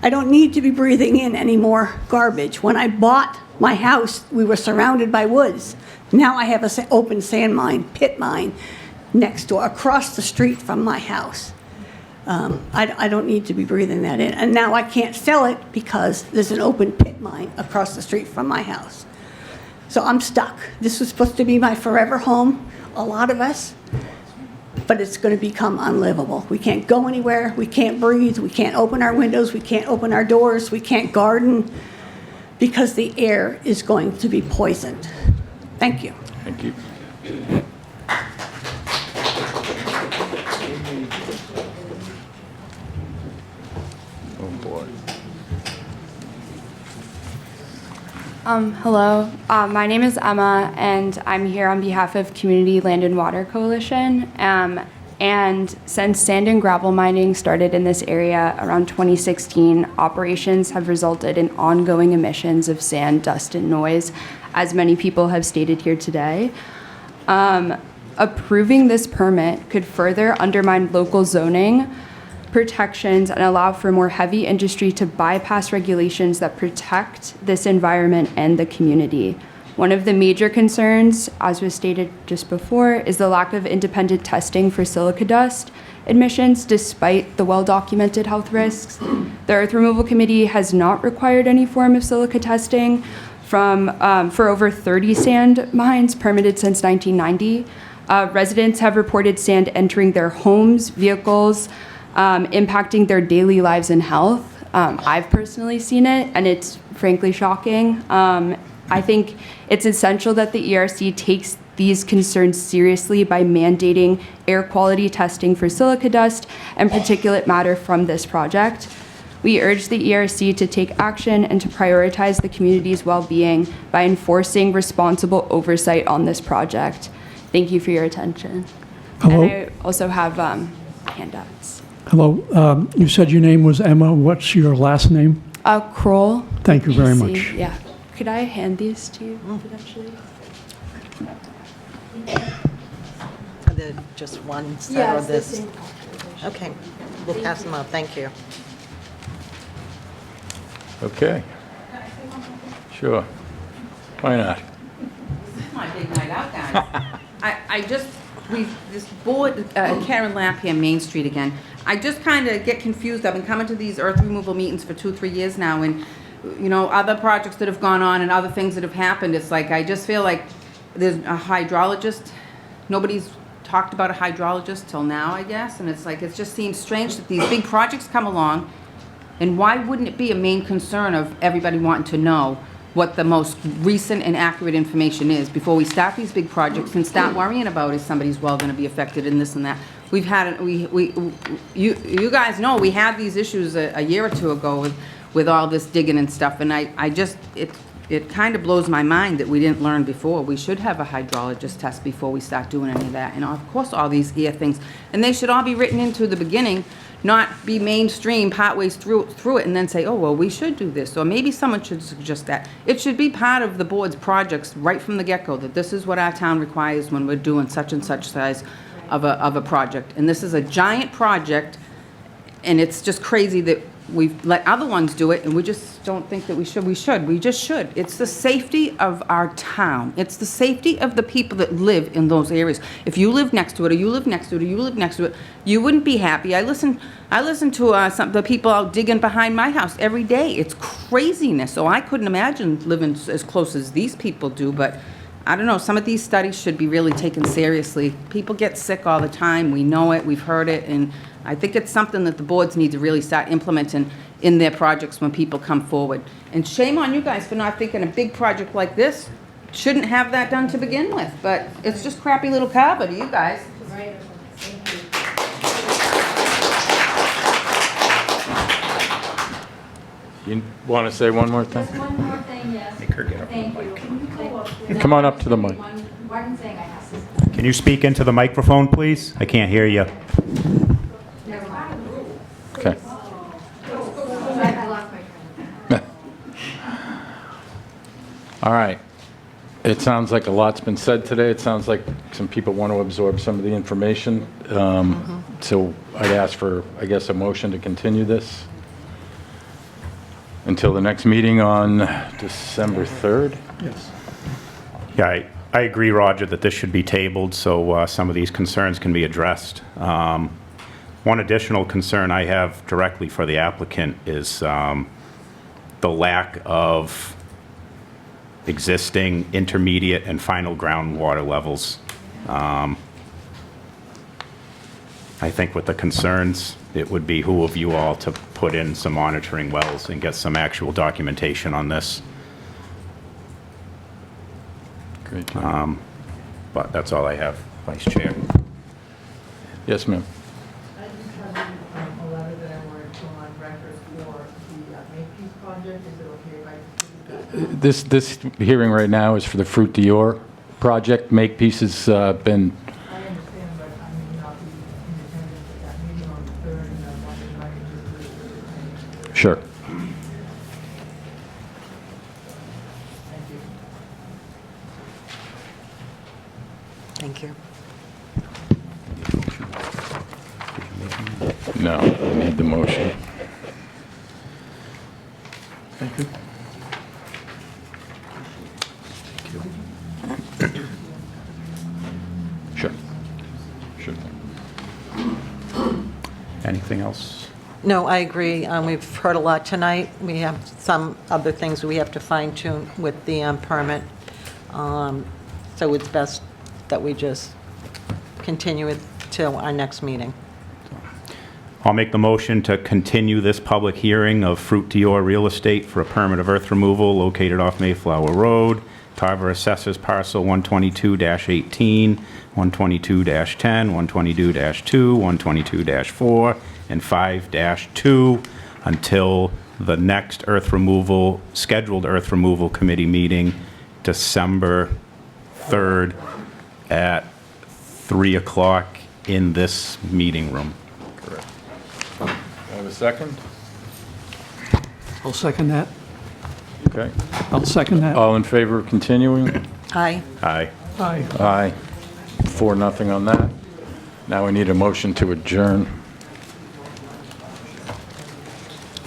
I don't need to be breathing in any more garbage. When I bought my house, we were surrounded by woods. Now I have an open sand mine, pit mine, next door, across the street from my house. I don't need to be breathing that in. And now I can't sell it because there's an open pit mine across the street from my house. So I'm stuck. This was supposed to be my forever home, a lot of us, but it's going to become unlivable. We can't go anywhere, we can't breathe, we can't open our windows, we can't open our doors, we can't garden, because the air is going to be poisoned. Thank you. Thank you. Oh, boy. Hello, my name is Emma, and I'm here on behalf of Community Land and Water Coalition. And since sand and gravel mining started in this area around 2016, operations have resulted in ongoing emissions of sand, dust, and noise, as many people have stated here today. Approving this permit could further undermine local zoning protections and allow for more heavy industry to bypass regulations that protect this environment and the community. One of the major concerns, as was stated just before, is the lack of independent testing for silica dust emissions despite the well-documented health risks. The Earth Removal Committee has not required any form of silica testing for over 30 sand mines permitted since 1990. Residents have reported sand entering their homes, vehicles, impacting their daily lives and health. I've personally seen it, and it's frankly shocking. I think it's essential that the ERC takes these concerns seriously by mandating air quality testing for silica dust and particulate matter from this project. We urge the ERC to take action and to prioritize the community's well-being by enforcing responsible oversight on this project. Thank you for your attention. Hello. And I also have handouts. Hello. You said your name was Emma. What's your last name? Kroll. Thank you very PC. much. Yeah. Could I hand these to you, potentially? Are there just one set Yeah, or it's the this? same Okay, we'll pass them out. Thank you. Okay. Sure. Why not? This is my big night out, guys. This board, Karen Lapham, Main Street again. I just kind of get confused. I've been coming to these earth removal meetings for 2-3 years now, and, you know, other projects that have gone on and other things that have happened, it's like, I just feel like there's a hydrologist. Nobody's talked about a hydrologist till now, I guess, and it's like, it just seems strange that these big projects come along, and why wouldn't it be a main concern of everybody wanting to know what the most recent and accurate information is before we start these big projects and start worrying about is somebody's well going to be affected in this and that. We've had, you guys know we had these issues a year or two ago with all this digging and stuff, and I just, it kind of blows my mind that we didn't learn before. We should have a hydrologist test before we start doing any of that, and of course all these air things, and they should all be written into the beginning, not be mainstream partways through it and then say, oh, well, we should do this, or maybe someone should suggest that. It should be part of the board's projects right from the get-go, that this is what our town requires when we're doing such and such size of a project. And this is a giant project, and it's just crazy that we've let other ones do it, and we just don't think that we should. We just should. It's the safety of our town. It's the safety of the people that live in those areas. If you live next to it, or you live next to it, or you live next to it, you wouldn't be happy. I listen to some of the people out digging behind my house every day. It's craziness. So I couldn't imagine living as close as these people do, but I don't know, some of these studies should be really taken seriously. People get sick all the time. We know it, we've heard it, and I think it's something that the boards need to really start implementing in their projects when people come forward. And shame on you guys for not thinking a big project like this shouldn't have that done to begin with, but it's just crappy little Carver to you guys. Right. Thank you. You want to say one more thing? Just one more thing, yes. Make her get up. Thank you. Come on up to the mic. One thing I have to say. Can you speak into the microphone, please? I can't hear you. Never mind. Okay. I lost my train of thought. All right. It sounds like a lot's been said today. It sounds like some people want to absorb some of the information. So I'd ask for, I guess, a motion to continue this until the next meeting on December 3rd. Yes. Yeah, I agree, Roger, that this should be tabled so some of these concerns can be addressed. One additional concern I have directly for the applicant is the lack of existing intermediate and final groundwater levels. I think with the concerns, it would behoove you all to put in some monitoring wells and get some actual documentation on this. Great. But that's all I have, Vice Chair. Yes, ma'am. I just have a letter that I wanted to go on record for the Makepeace project. Is it okay if I do that? This hearing right now is for the Fruit Dior project. Makepeace has been. I understand, but I may not be in attendance at that meeting on the 3rd, and I wanted if I could just do it for the Sure. Thank you. Thank you. No, I need the motion. Thank you. Sure. Sure thing. Anything else? No, I agree. We've heard a lot tonight. We have some other things we have to fine tune with the permit. So it's best that we just continue it till our next meeting. I'll make the motion to continue this public hearing of Fruit Dior Real Estate for a permit of earth removal located off Mayflower Road, Carver Assessors Parcel 122-18, 122-10, 122-2, 122-4, and 5-2 until the next scheduled earth removal committee meeting, December 3rd at 3 o'clock in this meeting room. Correct. Do I have a second? I'll second that. Okay. I'll second that. All in favor of continuing? Aye. Aye. Aye. Aye. 4-0 on that. Now we need a motion to adjourn.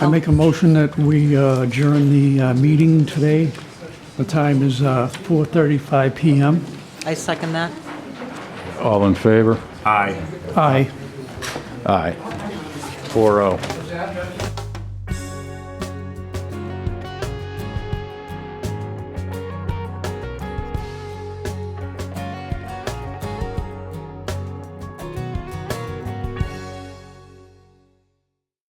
I make a motion that we adjourn the meeting today. The time is 4:35 PM. I second that. All in favor? Aye. Aye. Aye. 4-0.